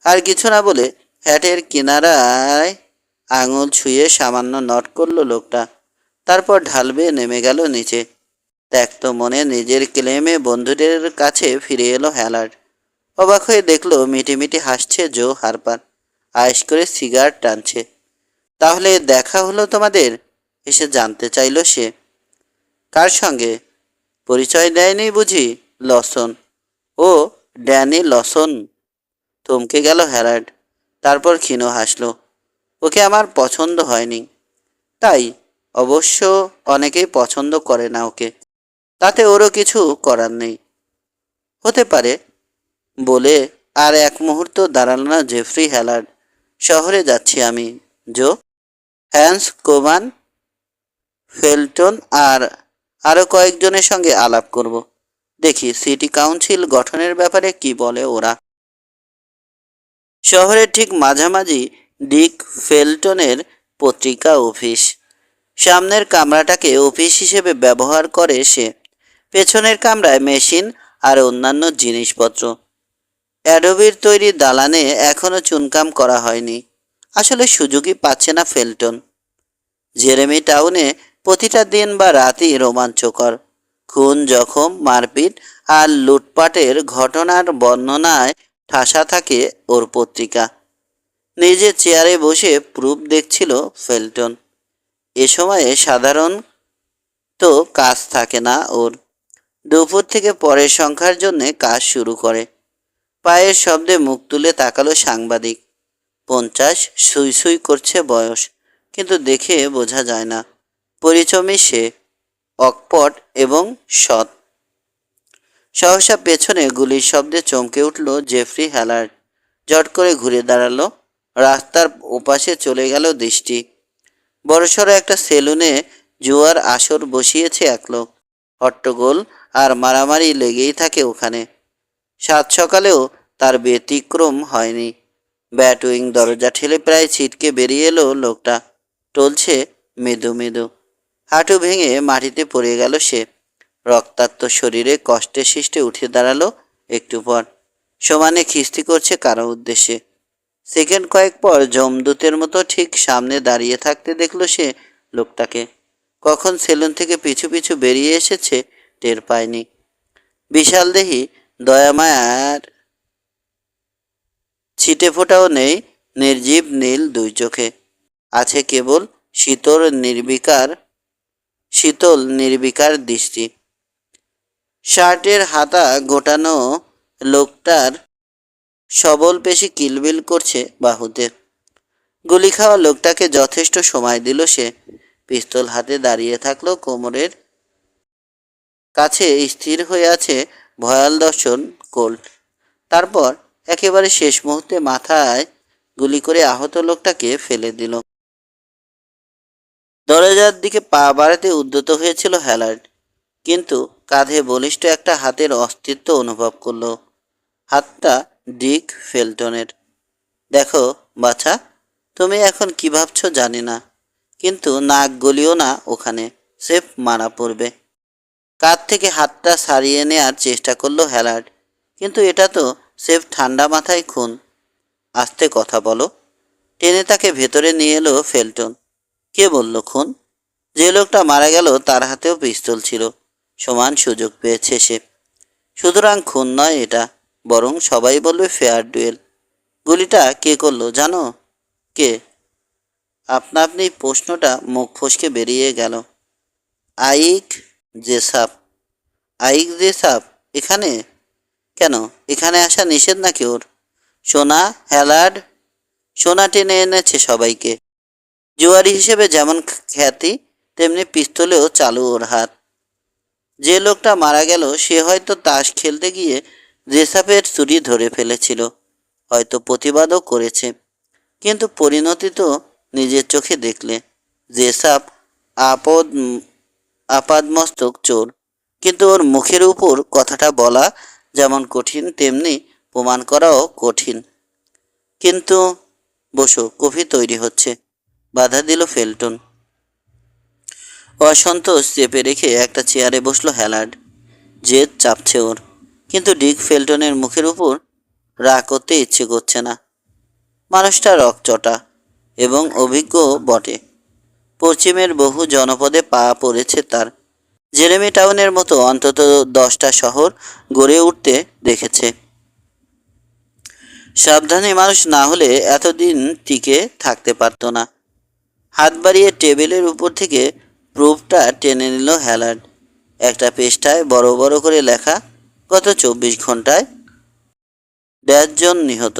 A: আর কিছু না বলে হ্যাটের কিনারায় আঙুল ছুঁয়ে সামান্য নট করল লোকটা। তারপর ঢাল বেয়ে নেমে গেল নিচে। ত্যক্ত মনে নিজের ক্লেমে বন্ধুদের কাছে ফিরে এলো হ্যালার্ড। অবাক হয়ে দেখল মিটিমিটি হাসছে জো হারপার, আয়েশ করে সিগারেট টানছে। তাহলে দেখা হলো তোমাদের? এসে জানতে চাইল সে। কার সঙ্গে? পরিচয় দেয়নি বুঝি? লসন। ও, ড্যানি লসন। থমকে গেল হ্যালার্ড। তারপর ক্ষীণ হাসল। ওকে আমার পছন্দ হয়নি। তাই? অবশ্য অনেকেই পছন্দ করে না ওকে। তাতে ওরও কিছু করার নেই। হতে পারে বলে আর এক মুহূর্ত দাঁড়ালো না জেফ্রি হ্যালার্ড। শহরে যাচ্ছি আমি, জো। হ্যান্স কোমান, ফেলটন আর আরও কয়েকজনের সঙ্গে আলাপ করব। দেখি সিটি কাউন্সিল গঠনের ব্যাপারে কি বলে ওরা। শহরের ঠিক মাঝামাঝি ডিক ফেলটনের পত্রিকা অফিস। সামনের কামরাটাকে অফিস হিসেবে ব্যবহার করে সে। পেছনের কামরায় মেশিন আর অন্যান্য জিনিসপত্র। অ্যাডোবির তৈরি দালানে এখনও চুনকাম করা হয়নি। আসলে সুযোগই পাচ্ছে না ফেলটন। জেরেমি টাউনে প্রতিটা দিন বা রাতই রোমাঞ্চকর। খুন, জখম, মারপিট আর লুটপাটের ঘটনার বর্ণনায় ঠাসা থাকে ওর পত্রিকা। নিজে চেয়ারে বসে প্রুফ দেখছিল ফেলটন। এ সময়ে সাধারণ তো কাজ থাকে না ওর। দুপুর থেকে পরের সংখ্যার জন্যে কাজ শুরু করে। পায়ের শব্দে মুখ তুলে তাকালো সাংবাদিক। 50 সুই সুই করছে বয়স, কিন্তু দেখে বোঝা যায় না। পরিচমই সে, অকপট এবং সৎ। সহসা পেছনে গুলির শব্দে চমকে উঠল জেফ্রি হ্যালার্ড। জট করে ঘুরে দাঁড়ালো। রাস্তার ওপাশে চলে গেল দৃষ্টি। বড়সড় একটা সেলুনে জুয়ার আসর বসিয়েছে এক লোক। হট্টগোল আর মারামারি লেগেই থাকে ওখানে। সাত সকালেও তার ব্যতিক্রম হয়নি। ব্যাটউইং দরজা ঠেলে প্রায় ছিটকে বেরিয়ে এলো লোকটা। টলছে মৃদু মৃদু। হাঁটু ভেঙে মাটিতে পড়ে গেল সে। রক্তাক্ত শরীরে কষ্টে সৃষ্টে উঠে দাঁড়ালো একটু পর। সমানে খিস্তি করছে কারো উদ্দেশ্যে। সেকেন্ড কয়েক পর যমদূতের মতো ঠিক সামনে দাঁড়িয়ে থাকতে দেখল সে লোকটাকে। কখন সেলুন থেকে পিছু পিছু বেরিয়ে এসেছে টের পায়নি। বিশাল দেহি, দয়ামায়ার ছিটে ফোঁটাও নেই নির্জীব নীল দুই চোখে। আছে কেবল শীতল নির্বিকার দৃষ্টি। শার্টের হাতা গোটানো লোকটার সবল পেশি কিলবিল করছে বাহুতে। গুলি খাওয়া লোকটাকে যথেষ্ট সময় দিল সে। পিস্তল হাতে দাঁড়িয়ে থাকলো কোমরের কাছে স্থির হয়ে আছে ভয়াল দর্শন কোল্ট। তারপর একেবারে শেষ মুহূর্তে মাথায় গুলি করে আহত লোকটাকে ফেলে দিল। দরজার দিকে পা বাড়াতে উদ্যত হয়েছিল হ্যালার্ড, কিন্তু কাঁধে বলিষ্ঠ একটা হাতের অস্তিত্ব অনুভব করল। হাতটা ডিক ফেলটনের। দেখো বাছা, তুমি এখন কি ভাবছো জানি না, কিন্তু নাক গলিও না ওখানে, সেফ মারা পড়বে। কাঁধ থেকে হাতটা সারিয়ে নেয়ার চেষ্টা করলো হ্যালার্ড, কিন্তু এটা তো সেফ ঠান্ডা মাথায় খুন। আস্তে কথা বলো। টেনে তাকে ভেতরে নিয়ে এলো ফেলটন। কে বলল খুন? যে লোকটা মারা গেল তার হাতেও পিস্তল ছিল। সমান সুযোগ পেয়েছে সে। সুতরাং খুন নয় এটা, বরং সবাই বলবে ফেয়ার ডুয়েল। গুলিটা কে করলো জানো? কে? আপনা আপনি প্রশ্নটা মুখ ফসকে বেরিয়ে গেল। আইক জেসাপ। আইক জেসাপ এখানে কেন? এখানে আসা নিষেধ নাকি ওর? সোনা হ্যালার্ড, সোনা টেনে এনেছে সবাইকে। জুয়ারি হিসেবে যেমন খ্যাতি, তেমনি পিস্তলেও চালু ওর হাত। যে লোকটা মারা গেল সে হয়তো তাস খেলতে গিয়ে জেসাপের চুরি ধরে ফেলেছিল, হয়তো প্রতিবাদও করেছে, কিন্তু পরিণতি তো নিজের চোখে দেখলে। জেসাপ আপাদমস্তক চোর, কিন্তু ওর মুখের উপর কথাটা বলা যেমন কঠিন, তেমনি প্রমাণ করাও কঠিন। কিন্তু বসো, কফি তৈরি হচ্ছে, বাধা দিল ফেলটন। অসন্তোষ চেপে রেখে একটা চেয়ারে বসলো হ্যালার্ড। জেদ চাপছে ওর, কিন্তু ডিক ফেলটনের মুখের উপর রাগ করতে ইচ্ছে করছে না। মানুষটা রকচটা এবং অভিজ্ঞ বটে। পশ্চিমের বহু জনপদে পা পড়েছে তার। জেরেমি টাউনের মতো অন্তত 10টা শহর গড়ে উঠতে দেখেছে। সাবধানী মানুষ না হলে এতদিন টিকে থাকতে পারত না। হাত বাড়িয়ে টেবিলের উপর থেকে প্রুফটা টেনে নিল হ্যালার্ড। একটা পৃষ্ঠায় বড় বড় করে লেখা, গত 24 ঘন্টায় 1.5 জন নিহত।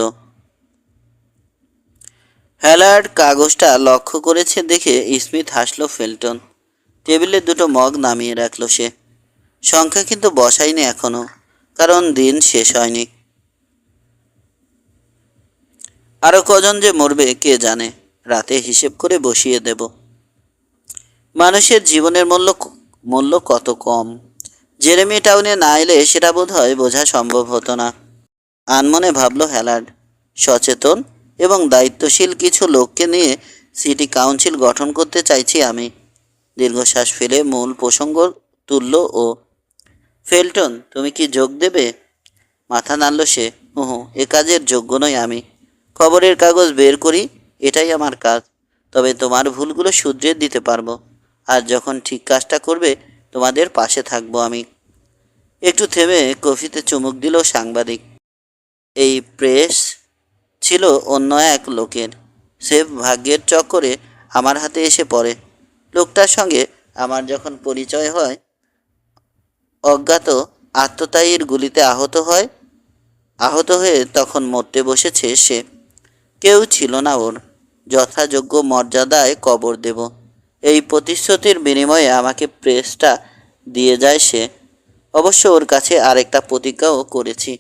A: হ্যালার্ড কাগজটা লক্ষ্য করেছে দেখে স্মিথ হাসল ফেলটন। টেবিলে দুটো মগ নামিয়ে রাখল সে। সংখ্যা কিন্তু বসায়নি এখনো, কারণ দিন শেষ হয়নি। আরো কজন যে মরবে কে জানে, রাতে হিসেব করে বসিয়ে দেব। মানুষের জীবনের মূল্য কত কম। জেরেমি টাউনে না এলে সেটা বোধহয় বোঝা সম্ভব হতো না। আনমনে ভাবল হ্যালার্ড। সচেতন এবং দায়িত্বশীল কিছু লোককে নিয়ে সিটি কাউন্সিল গঠন করতে চাইছি আমি। দীর্ঘশ্বাস ফেলে মূল প্রসঙ্গ তুলল ও। ফেলটন, তুমি কি যোগ দেবে? মাথা নাড়ল সে। হুঁ, এ কাজের যোগ্য নই আমি। খবরের কাগজ বের করি, এটাই আমার কাজ। তবে তোমার ভুলগুলো শুধরে দিতে পারবো, আর যখন ঠিক কাজটা করবে তোমাদের পাশে থাকবো আমি। একটু থেমে কফিতে চুমুক দিল সাংবাদিক। এই প্রেস ছিল অন্য এক লোকের। সে ভাগ্যের চক্করে আমার হাতে এসে পড়ে। লোকটার সঙ্গে আমার যখন পরিচয় হয়, অজ্ঞাত আত্মতায়ীর গুলিতে আহত হয়ে তখন মরতে বসেছে সে। কেউ ছিল না ওর। যথাযোগ্য মর্যাদায় কবর দেব, এই প্রতিশ্রুতির বিনিময়ে আমাকে প্রেসটা দিয়ে যায় সে। অবশ্য ওর কাছে আরেকটা প্রতিজ্ঞাও করেছি।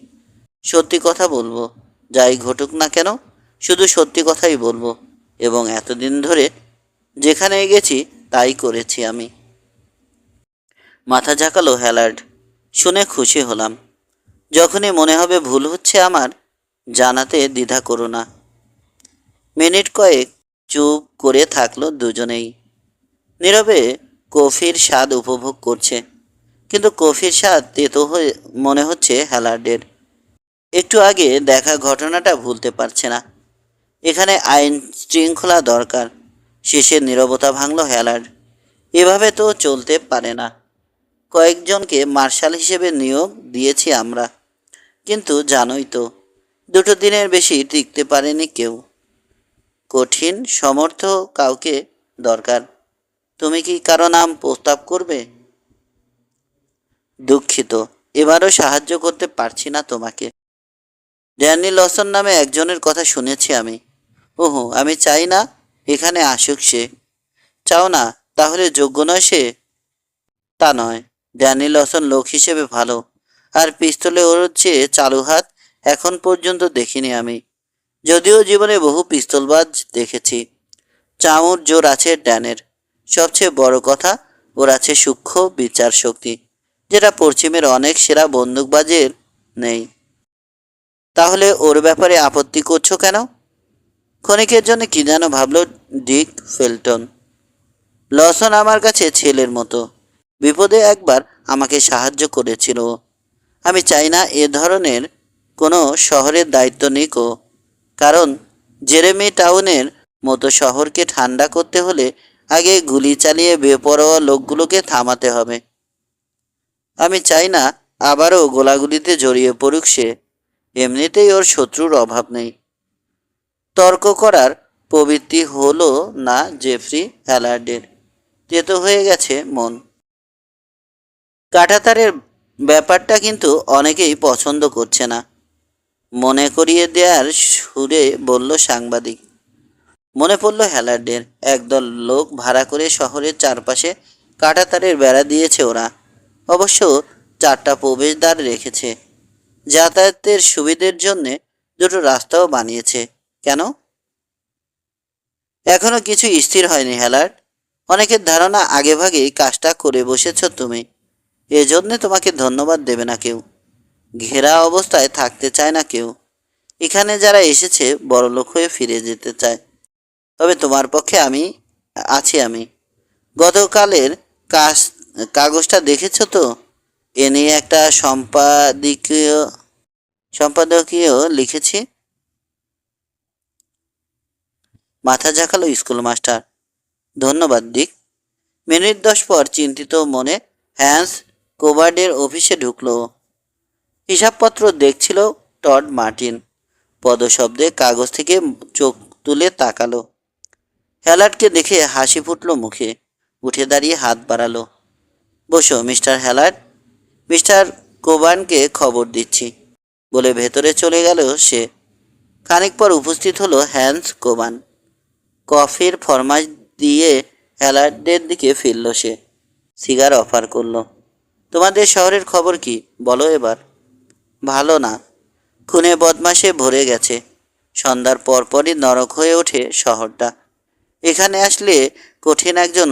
A: সত্যি কথা বলবো, যাই ঘটুক না কেন, শুধু সত্যি কথাই বলবো। এবং এতদিন ধরে যেখানে গেছি তাই করেছি আমি। মাথা ঝাঁকালো হ্যালার্ড। শুনে খুশি হলাম। যখনই মনে হবে ভুল হচ্ছে আমার, জানাতে দ্বিধা করো না। মিনিট কয়েক চুপ করে থাকলো দুজনেই। নীরবে কফির স্বাদ উপভোগ করছে, কিন্তু কফির স্বাদ তেতো হয়ে মনে হচ্ছে হ্যালার্ডের। একটু আগে দেখা ঘটনাটা ভুলতে পারছে না। এখানে আইন শৃঙ্খলা দরকার। শেষের নীরবতা ভাঙল হ্যালার্ড। এভাবে তো চলতে পারে না। কয়েকজনকে মার্শাল হিসেবে নিয়োগ দিয়েছি আমরা, কিন্তু জানোই তো, 2 দিনের বেশি টিকতে পারেনি কেউ। কঠিন সমর্থ কাউকে দরকার। তুমি কি কারো নাম প্রস্তাব করবে? দুঃখিত, এবারও সাহায্য করতে পারছি না তোমাকে। ড্যানি লসন নামে একজনের কথা শুনেছি আমি। ওহো, আমি চাই না এখানে আসুক সে। চাও না? তাহলে যোগ্য নয় সে? তা নয়, ড্যানি লসন লোক হিসেবে ভালো, আর পিস্তলে ওর চেয়ে চালু হাত এখন পর্যন্ত দেখিনি আমি। যদিও জীবনে বহু পিস্তলবাজ দেখেছি। চামুর জোর আছে ড্যানের। সবচেয়ে বড় কথা, ওর আছে সূক্ষ্ম বিচার শক্তি, যেটা পশ্চিমের অনেক সেরা বন্দুকবাজের নেই। তাহলে ওর ব্যাপারে আপত্তি করছো কেন? ক্ষণিকের জন্য কি যেন ভাবলো ডিক ফেলটন। লসন আমার কাছে ছেলের মতো। বিপদে একবার আমাকে সাহায্য করেছিল ও। আমি চাই না এ ধরনের কোনো শহরের দায়িত্ব নিক ও। কারণ জেরেমি টাউনের মতো শহরকে ঠান্ডা করতে হলে আগে গুলি চালিয়ে বেপরোয়া লোকগুলোকে থামাতে হবে। আমি চাই না আবারও গোলাগুলিতে জড়িয়ে পড়ুক সে। এমনিতেই ওর শত্রুর অভাব নেই। তর্ক করার প্রবৃত্তি হলো না জেফ্রি হ্যালার্ডের। তেতো হয়ে গেছে মন। কাঁটাতারের ব্যাপারটা কিন্তু অনেকেই পছন্দ করছে না, মনে করিয়ে দেওয়ার সুরে বলল সাংবাদিক। মনে পড়ল হ্যালার্ডের। একদল লোক ভাড়া করে শহরের চারপাশে কাঁটাতারের বেড়া দিয়েছে ওরা। অবশ্য 4টা প্রবেশদ্বার রেখেছে। যাতায়াতের সুবিধের জন্যে 2টো রাস্তাও বানিয়েছে। কেন? এখনো কিছু স্থির হয়নি হ্যালার্ড। অনেকের ধারণা আগেভাগেই কাজটা করে বসেছ তুমি। এজন্যে তোমাকে ধন্যবাদ দেবে না কেউ। ঘেরা অবস্থায় থাকতে চায় না কেউ। এখানে যারা এসেছে বড়লোক হয়ে ফিরে যেতে চায়। তবে তোমার পক্ষে আছি আমি। গতকালের কাজ কাগজটা দেখেছো তো? এ নিয়ে একটা সম্পাদকীয় লিখেছি। মাথা ঝাঁকালো স্কুল মাস্টার। ধন্যবাদ দিক। মিনিট 10 পর চিন্তিত মনে হ্যান্স কোবার্ডের অফিসে ঢুকলো। হিসাবপত্র দেখছিল টড মার্টিন। পদশব্দে কাগজ থেকে চোখ তুলে তাকালো। হ্যালার্ডকে দেখে হাসি ফুটল মুখে। উঠে দাঁড়িয়ে হাত বাড়ালো। বসো মিস্টার হ্যালার্ড, মিস্টার কোবার্নকে খবর দিচ্ছি বলে ভেতরে চলে গেল সে। খানিক পর উপস্থিত হলো হ্যান্স কোবার্ন। কফির ফরমাশ দিয়ে হ্যালার্ডের দিকে ফিরল সে। সিগার অফার করলো। তোমাদের শহরের খবর কি বলো এবার? ভালো না। খুনে বদমাশে ভরে গেছে। সন্ধ্যার পরপরই নরক হয়ে ওঠে শহরটা। এখানে আসলে কঠিন একজন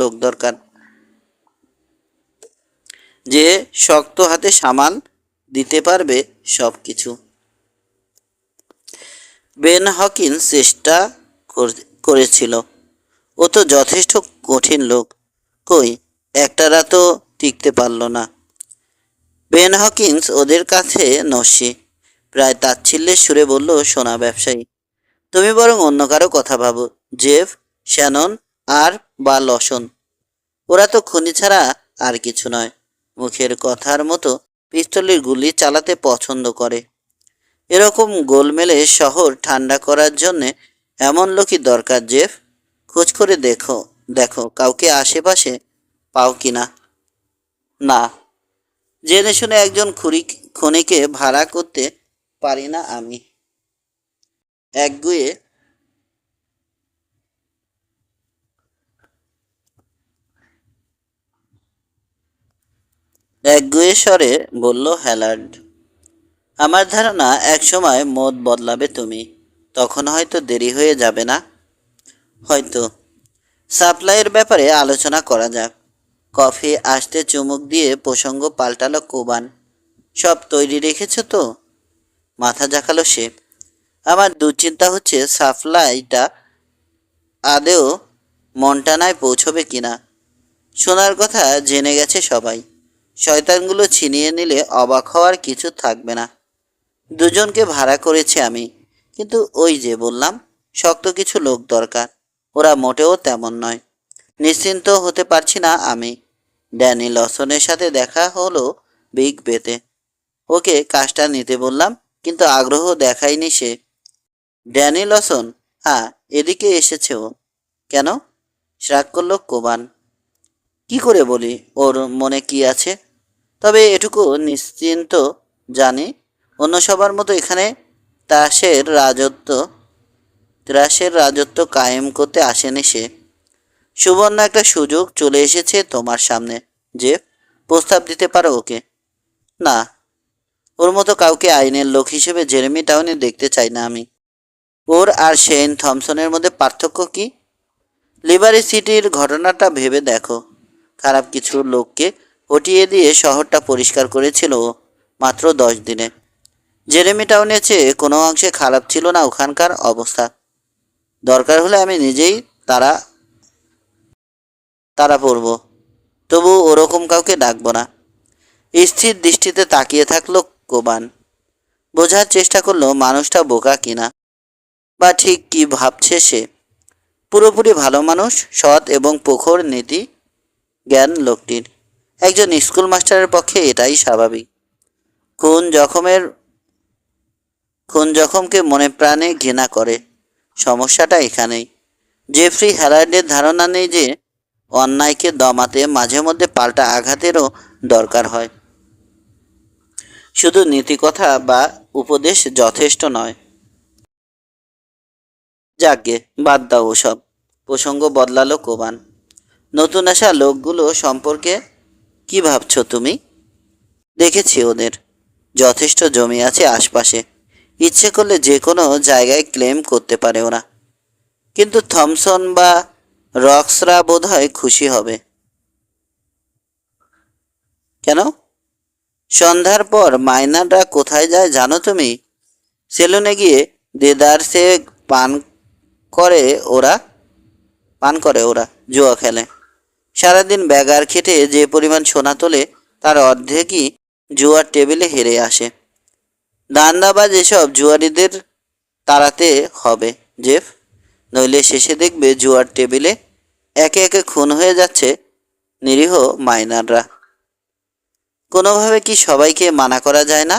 A: লোক দরকার, যে শক্ত হাতে সামাল দিতে পারবে সব কিছু। বেন হকিন্স চেষ্টা করেছিল। ও তো যথেষ্ট কঠিন লোক। কই, একটা রাতও টিকতে পারল না। বেন হকিন্স ওদের কাছে নস্যি। প্রায় তাচ্ছিল্যের সুরে বলল, সোনা ব্যবসায়ী, তুমি বরং অন্য কারো কথা ভাবো। জেফ, শ্যানন আর বা লসন, ওরা তো খুনি ছাড়া আর কিছু নয়। মুখের কথার মতো পিস্তলের গুলি চালাতে পছন্দ করে। এরকম গোলমেলে শহর ঠান্ডা করার জন্যে এমন লোকই দরকার জেফ। খোঁজ করে দেখো দেখো কাউকে আশেপাশে পাও কিনা। না, জেনে শুনে একজন খুনিকে ভাড়া করতে পারি না আমি। একগুঁয়ে একগুঁয়ে স্বরে বলল হ্যালার্ড। আমার ধারণা একসময় মত বদলাবে তুমি। তখন হয়তো দেরি হয়ে যাবে না? হয়তো। সাপ্লাইয়ের ব্যাপারে আলোচনা করা যাক। কফি আসতে চুমুক দিয়ে প্রসঙ্গ পাল্টালো কোবান। সব তৈরি রেখেছ তো? মাথা ঝাঁকালো সে। আমার দুশ্চিন্তা হচ্ছে সাপ্লাইটা আদেও মন্টানায় পৌঁছবে কিনা। শোনার কথা জেনে গেছে সবাই। শয়তানগুলো ছিনিয়ে নিলে অবাক হওয়ার কিছু থাকবে না। 2জনকে ভাড়া করেছি আমি, কিন্তু ওই যে বললাম, শক্ত কিছু লোক দরকার। ওরা মোটেও তেমন নয়। নিশ্চিন্ত হতে পারছি না আমি। ড্যানি লসনের সাথে দেখা হলো বিগ বেতে। ওকে কাজটা নিতে বললাম, কিন্তু আগ্রহ দেখায়নি সে। ড্যানি লসন? হ্যাঁ, এদিকে এসেছে ও। কেন? রাগ করল কোবান। কি করে বলি ওর মনে কি আছে? তবে এটুকু নিশ্চিন্ত জানি, অন্য সবার মতো এখানে তাসের রাজত্ব ত্রাসের রাজত্ব কায়েম করতে আসেনি সে। সুবর্ণ একটা সুযোগ চলে এসেছে তোমার সামনে, যে প্রস্তাব দিতে পারো ওকে। না, ওর মতো কাউকে আইনের লোক হিসেবে জেরেমি টাউনে দেখতে চাই না আমি। ওর আর শেন থমসনের মধ্যে পার্থক্য কি? লিবারি সিটির ঘটনাটা ভেবে দেখো। খারাপ কিছু লোককে হটিয়ে দিয়ে শহরটা পরিষ্কার করেছিল ও, মাত্র 10 দিনে। জেরেমি টাউনের চেয়ে কোনো অংশে খারাপ ছিল না ওখানকার অবস্থা। দরকার হলে আমি নিজেই তারা তারা পড়ব, তবু ওরকম কাউকে ডাকবো না। স্থির দৃষ্টিতে তাকিয়ে থাকলো কোবান। বোঝার চেষ্টা করলো মানুষটা বোকা কিনা, বা ঠিক কি ভাবছে সে। পুরোপুরি ভালো মানুষ, সৎ এবং প্রখর নীতি জ্ঞান লোকটির। একজন স্কুল মাস্টারের পক্ষে এটাই স্বাভাবিক। খুন জখমের খুন জখমকে মনে প্রাণে ঘৃণা করে। সমস্যাটা এখানেই। জেফ্রি হ্যালার্ডের ধারণা নেই যে অন্যায়কে দমাতে মাঝে মধ্যে পাল্টা আঘাতেরও দরকার হয়। শুধু নীতিকথা বা উপদেশ যথেষ্ট নয়। যাকগে, বাদ দাও ওসব। প্রসঙ্গ বদলালো কোবান। নতুন আসা লোকগুলো সম্পর্কে কি ভাবছো তুমি? দেখেছি ওদের। যথেষ্ট জমি আছে আশপাশে, ইচ্ছে করলে যে কোনো জায়গায় ক্লেম করতে পারে ওরা। কিন্তু থমসন বা রক্সরা বোধহয় খুশি হবে। কেন? সন্ধ্যার পর মাইনাররা কোথায় যায় জানো তুমি? সেলুনে গিয়ে দেদারসে পান করে ওরা পান করে ওরা, জুয়া খেলে। সারাদিন ব্যাগার খেটে যে পরিমাণ সোনা তোলে তার অর্ধেকই জুয়ার টেবিলে হেরে আসে। ধান্দাবাজ এসব জুয়ারিদের তাড়াতে হবে, জেফ। নইলে শেষে দেখবে জুয়ার টেবিলে একে একে খুন হয়ে যাচ্ছে নিরীহ মাইনাররা। কোনোভাবে কি সবাইকে মানা করা যায় না?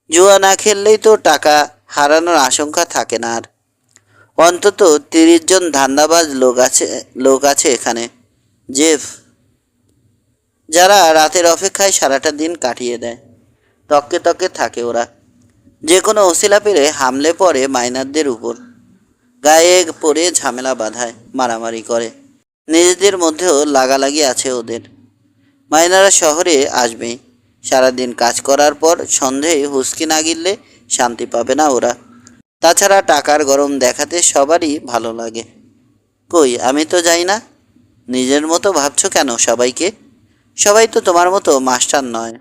A: জুয়া না খেললেই তো টাকা হারানোর আশঙ্কা থাকে না আর। অন্তত 30 জন ধান্দাবাজ লোক আছে এখানে, জেফ, যারা রাতের অপেক্ষায় সারাটা দিন কাটিয়ে দেয়। তককে তককে থাকে ওরা। যে কোনো অছিলা পেলে হামলে পড়ে মাইনারদের উপর, গায়ে পড়ে ঝামেলা বাঁধায়, মারামারি করে। নিজেদের মধ্যেও লাগালাগি আছে ওদের। মাইনারা শহরে আসবেই। সারাদিন কাজ করার পর সন্ধেয় হুঁচকি না গিললে শান্তি পাবে না ওরা। তাছাড়া টাকার গরম দেখাতে সবারই ভালো লাগে। কই, আমি তো যাই না। নিজের মতো ভাবছো কেন সবাইকে? সবাই তো তোমার মতো মাস্টার নয়।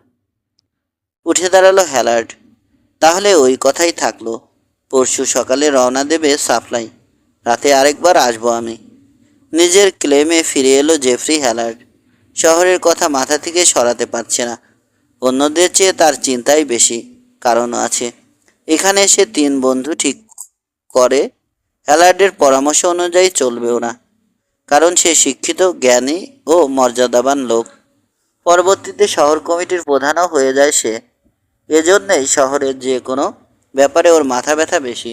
A: উঠে দাঁড়ালো হ্যালার্ড। তাহলে ওই কথাই থাকলো। পরশু সকালে রওনা দেবে সাপ্লাই। রাতে আরেকবার আসবো আমি। নিজের ক্লেমে ফিরে এলো জেফ্রি হ্যালার্ড। শহরের কথা মাথা থেকে সরাতে পারছে না। অন্যদের চেয়ে তার চিন্তাই বেশি। কারণও আছে। এখানে এসে 3 বন্ধু ঠিক করে হ্যালার্ডের পরামর্শ অনুযায়ী চলবেও না। কারণ সে শিক্ষিত, জ্ঞানী ও মর্যাদাবান লোক। পরবর্তীতে শহর কমিটির প্রধানও হয়ে যায় সে। এজন্যই শহরের যে কোনো ব্যাপারে ওর মাথা ব্যথা বেশি।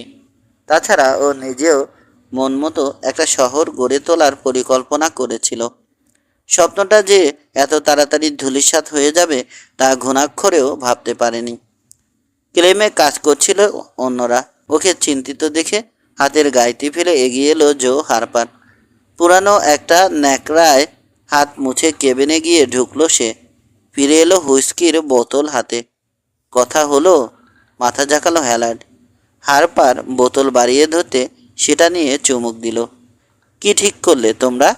A: তাছাড়া ও নিজেও মন মতো একটা শহর গড়ে তোলার পরিকল্পনা করেছিল। স্বপ্নটা যে এত তাড়াতাড়ি ধূলিসাৎ হয়ে যাবে তা ঘুণাক্ষরেও ভাবতে পারেনি। ক্লেমে কাজ করছিল অন্যরা। ওকে চিন্তিত দেখে হাতের গাইতি ফেলে এগিয়ে এলো জো হারপার। পুরানো একটা ন্যাকড়ায় হাত মুছে কেবিনে গিয়ে ঢুকলো সে। ফিরে এলো হুইস্কির বোতল হাতে। কথা হলো? মাথা ঝাঁকালো হ্যালার্ড। হারপার বোতল বাড়িয়ে ধরতে সেটা নিয়ে চুমুক দিল। কি ঠিক করলে তোমরা?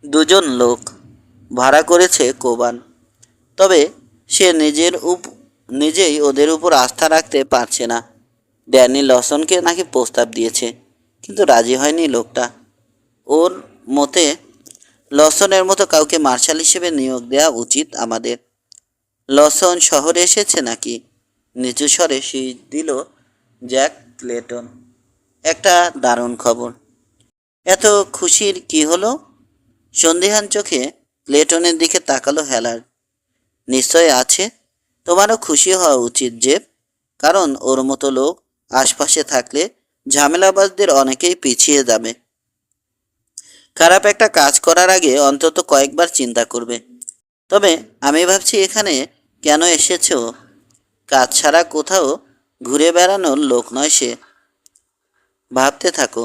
A: 2 জন লোক ভাড়া করেছে কোবান। তবে সে নিজেই ওদের উপর আস্থা রাখতে পারছে না। ড্যানি লসনকে নাকি প্রস্তাব দিয়েছে, কিন্তু রাজি হয়নি লোকটা। ওর মতে লসনের মতো কাউকে মার্শাল হিসেবে নিয়োগ দেওয়া উচিত আমাদের। লসন শহরে এসেছে নাকি? নিচু স্বরে শিস দিল জ্যাক ক্লেটন। একটা দারুণ খবর। এত খুশির কি হলো? সন্দিহান চোখে ক্লেটনের দিকে তাকালো হ্যালার। নিশ্চয় আছে। তোমারও খুশি হওয়া উচিত জেফ, কারণ ওর মতো লোক আশপাশে থাকলে ঝামেলাবাজদের অনেকেই পিছিয়ে যাবে। খারাপ একটা কাজ করার আগে অন্তত কয়েকবার চিন্তা করবে। তবে আমি ভাবছি এখানে কেন এসেছো? কাজ ছাড়া কোথাও ঘুরে বেড়ানোর লোক নয় সে। ভাবতে থাকো।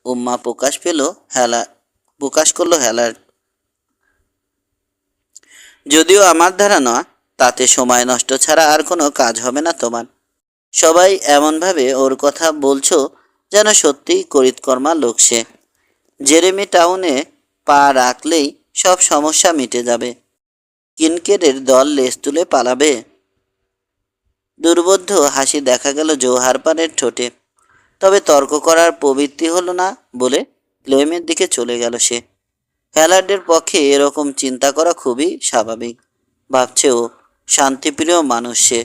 A: উম্মা প্রকাশ করলো হেলার। যদিও আমার ধারণা তাতে সময় নষ্ট ছাড়া আর কোনো কাজ হবে না তোমার। সবাই এমনভাবে ওর কথা বলছো যেন সত্যিই করিতকর্মা লোক সে। জেরেমি টাউনে পা রাখলেই সব সমস্যা মিটে যাবে। কিনকেরের দল লেজ তুলে পালাবে। দুর্বোধ্য হাসি দেখা গেল জো হারপারের ঠোঁটে। তবে তর্ক করার প্রবৃত্তি হলো না বলে ক্লেমের দিকে চলে গেল সে। হ্যালার্ডের পক্ষে এরকম চিন্তা করা খুবই স্বাভাবিক। ভাবছে ও শান্তিপ্রিয় মানুষ সে,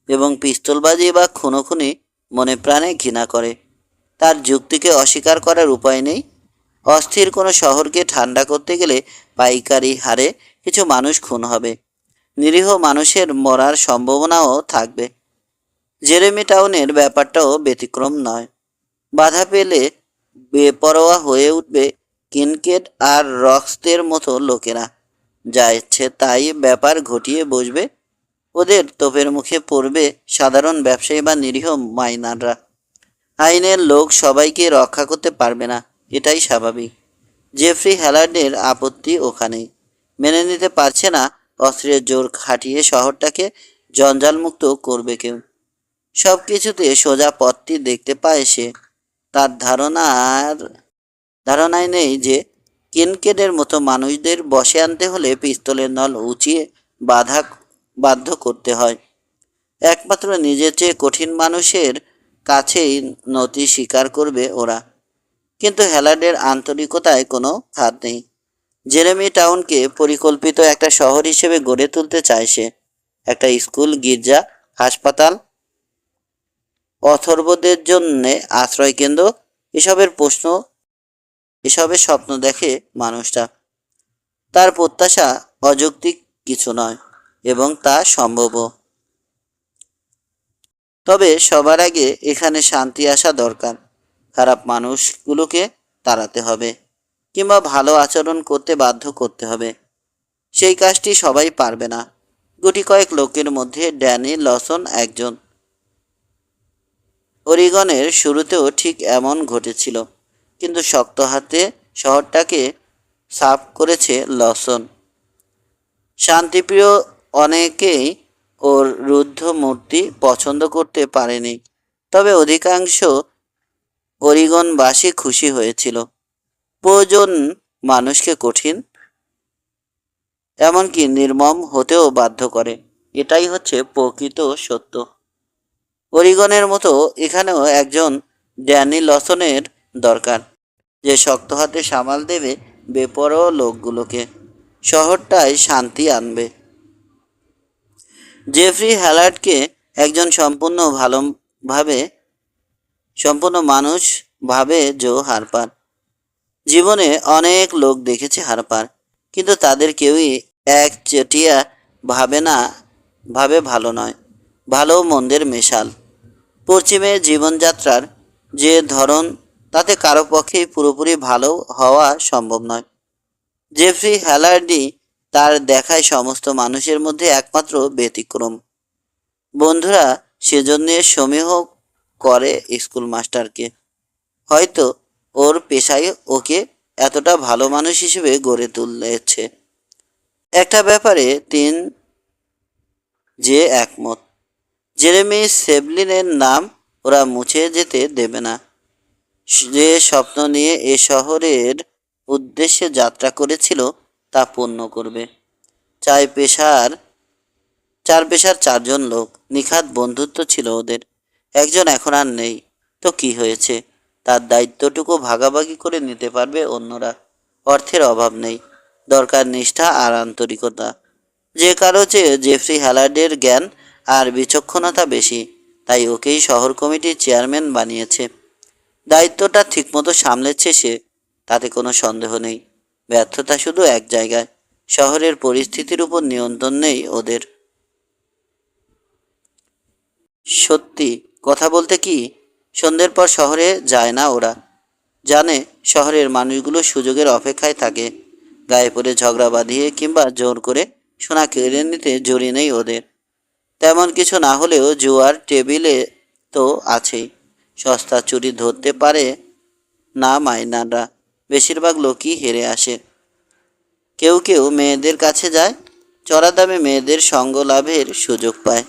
A: এবং পিস্তলবাজি বা খুনোখুনি মনে প্রাণে ঘৃণা করে। তার যুক্তিকে অস্বীকার করার উপায় নেই। অস্থির কোনো শহরকে ঠান্ডা করতে গেলে পাইকারি হারে কিছু মানুষ খুন হবে, নিরীহ মানুষের মরার সম্ভাবনাও থাকবে। জেরেমি টাউনের ব্যাপারটাও ব্যতিক্রম নয়। বাধা পেলে বেপরোয়া হয়ে উঠবে কিনকেট আর রক্সদের মতো লোকেরা। যা ইচ্ছে তাই ব্যাপার ঘটিয়ে বসবে। ওদের তোপের মুখে পড়বে সাধারণ ব্যবসায়ী বা নিরীহ মাইনাররা। আইনের লোক সবাইকে রক্ষা করতে পারবে না, এটাই স্বাভাবিক। জেফ্রি হ্যালার্ডের আপত্তি ওখানেই। মেনে নিতে পারছে না অস্ত্রের জোর খাটিয়ে শহরটাকে জঞ্জালমুক্ত করবে কেউ। সব কিছুতে সোজা পথটি দেখতে পায় সে। তার ধারণায় নেই যে কিনকেডের মতো মানুষদের বশে আনতে হলে পিস্তলের নল উঁচিয়ে বাধ্য করতে হয়। একমাত্র নিজের চেয়ে কঠিন মানুষের কাছেই নতি স্বীকার করবে ওরা। কিন্তু হ্যালার্ডের আন্তরিকতায় কোনো খাদ নেই। জেরেমি টাউনকে পরিকল্পিত একটা শহর হিসেবে গড়ে তুলতে চায় সে। একটা স্কুল, গির্জা, হাসপাতাল, অথর্বদের জন্যে আশ্রয়কেন্দ্র, এসবের স্বপ্ন দেখে মানুষটা। তার প্রত্যাশা অযৌক্তিক কিছু নয়, এবং তা সম্ভবও। তবে সবার আগে এখানে শান্তি আসা দরকার। খারাপ মানুষগুলোকে তাড়াতে হবে, কিংবা ভালো আচরণ করতে বাধ্য করতে হবে। সেই কাজটি সবাই পারবে না। গুটি কয়েক লোকের মধ্যে ড্যানি লসন একজন। ওরিগনের শুরুতেও ঠিক এমন ঘটেছিল, কিন্তু শক্ত হাতে শহরটাকে সাফ করেছে লসন। শান্তিপ্রিয় অনেকেই ওর রুদ্ধ মূর্তি পছন্দ করতে পারেনি, তবে অধিকাংশ ওরিগনবাসী খুশি হয়েছিল। প্রয়োজন মানুষকে কঠিন, এমনকি নির্মম হতেও বাধ্য করে। এটাই হচ্ছে প্রকৃত সত্য। ওরিগনের মতো এখানেও একজন ড্যানি লসনের দরকার, যে শক্ত হাতে সামাল দেবে বেপরোয়া লোকগুলোকে, শহরটায় শান্তি আনবে। জেফ্রি হ্যালার্ডকে একজন সম্পূর্ণ মানুষ ভাবে জো হারপার। জীবনে অনেক লোক দেখেছে হারপার, কিন্তু তাদের কেউই একচেটিয়া ভাবে ভালো নয়। ভালো মন্দের মেশাল। পশ্চিমে জীবনযাত্রার যে ধরন, তাতে কারো পক্ষেই পুরোপুরি ভালো হওয়া সম্ভব নয়। জেফ্রি হ্যালার্ডি তার দেখায় সমস্ত মানুষের মধ্যে একমাত্র ব্যতিক্রম। বন্ধুরা সেজন্যে সমীহ করে স্কুল মাস্টারকে। হয়তো ওর পেশায় ওকে এতটা ভালো মানুষ হিসেবে গড়ে তুলেছে। একটা ব্যাপারে তিন যে একমত, জেরেমি সেভলিনের নাম ওরা মুছে যেতে দেবে না। যে স্বপ্ন নিয়ে এ শহরের উদ্দেশ্যে যাত্রা করেছিল তা পূর্ণ করবে। চার পেশার চারজন লোক, নিখাত বন্ধুত্ব ছিল ওদের। একজন এখন আর নেই, তো কি হয়েছে? তার দায়িত্বটুকু ভাগাভাগি করে নিতে পারবে অন্যরা। অর্থের অভাব নেই, দরকার নিষ্ঠা আর আন্তরিকতা। যে কারো চেয়ে জেফ্রি হ্যালার্ডের জ্ঞান আর বিচক্ষণতা বেশি, তাই ওকেই শহর কমিটির চেয়ারম্যান বানিয়েছে। দায়িত্বটা ঠিকমতো সামলেছে সে, তাতে কোনো সন্দেহ নেই। ব্যর্থতা শুধু এক জায়গায়, শহরের পরিস্থিতির উপর নিয়ন্ত্রণ নেই ওদের। সত্যি কথা বলতে কি, সন্ধ্যের পর শহরে যায় না ওরা। জানে শহরের মানুষগুলো সুযোগের অপেক্ষায় থাকে। গায়ে পড়ে ঝগড়া বাঁধিয়ে কিংবা জোর করে সোনা কেড়ে নিতে জড়ি নেই ওদের। তেমন কিছু না হলেও জুয়ার টেবিলে তো আছেই। সস্তা চুরি ধরতে পারে না মাইনাররা। বেশিরভাগ লোকই হেরে আসে। কেউ কেউ মেয়েদের কাছে যায়, চড়া দামে মেয়েদের সঙ্গ লাভের সুযোগ পায়।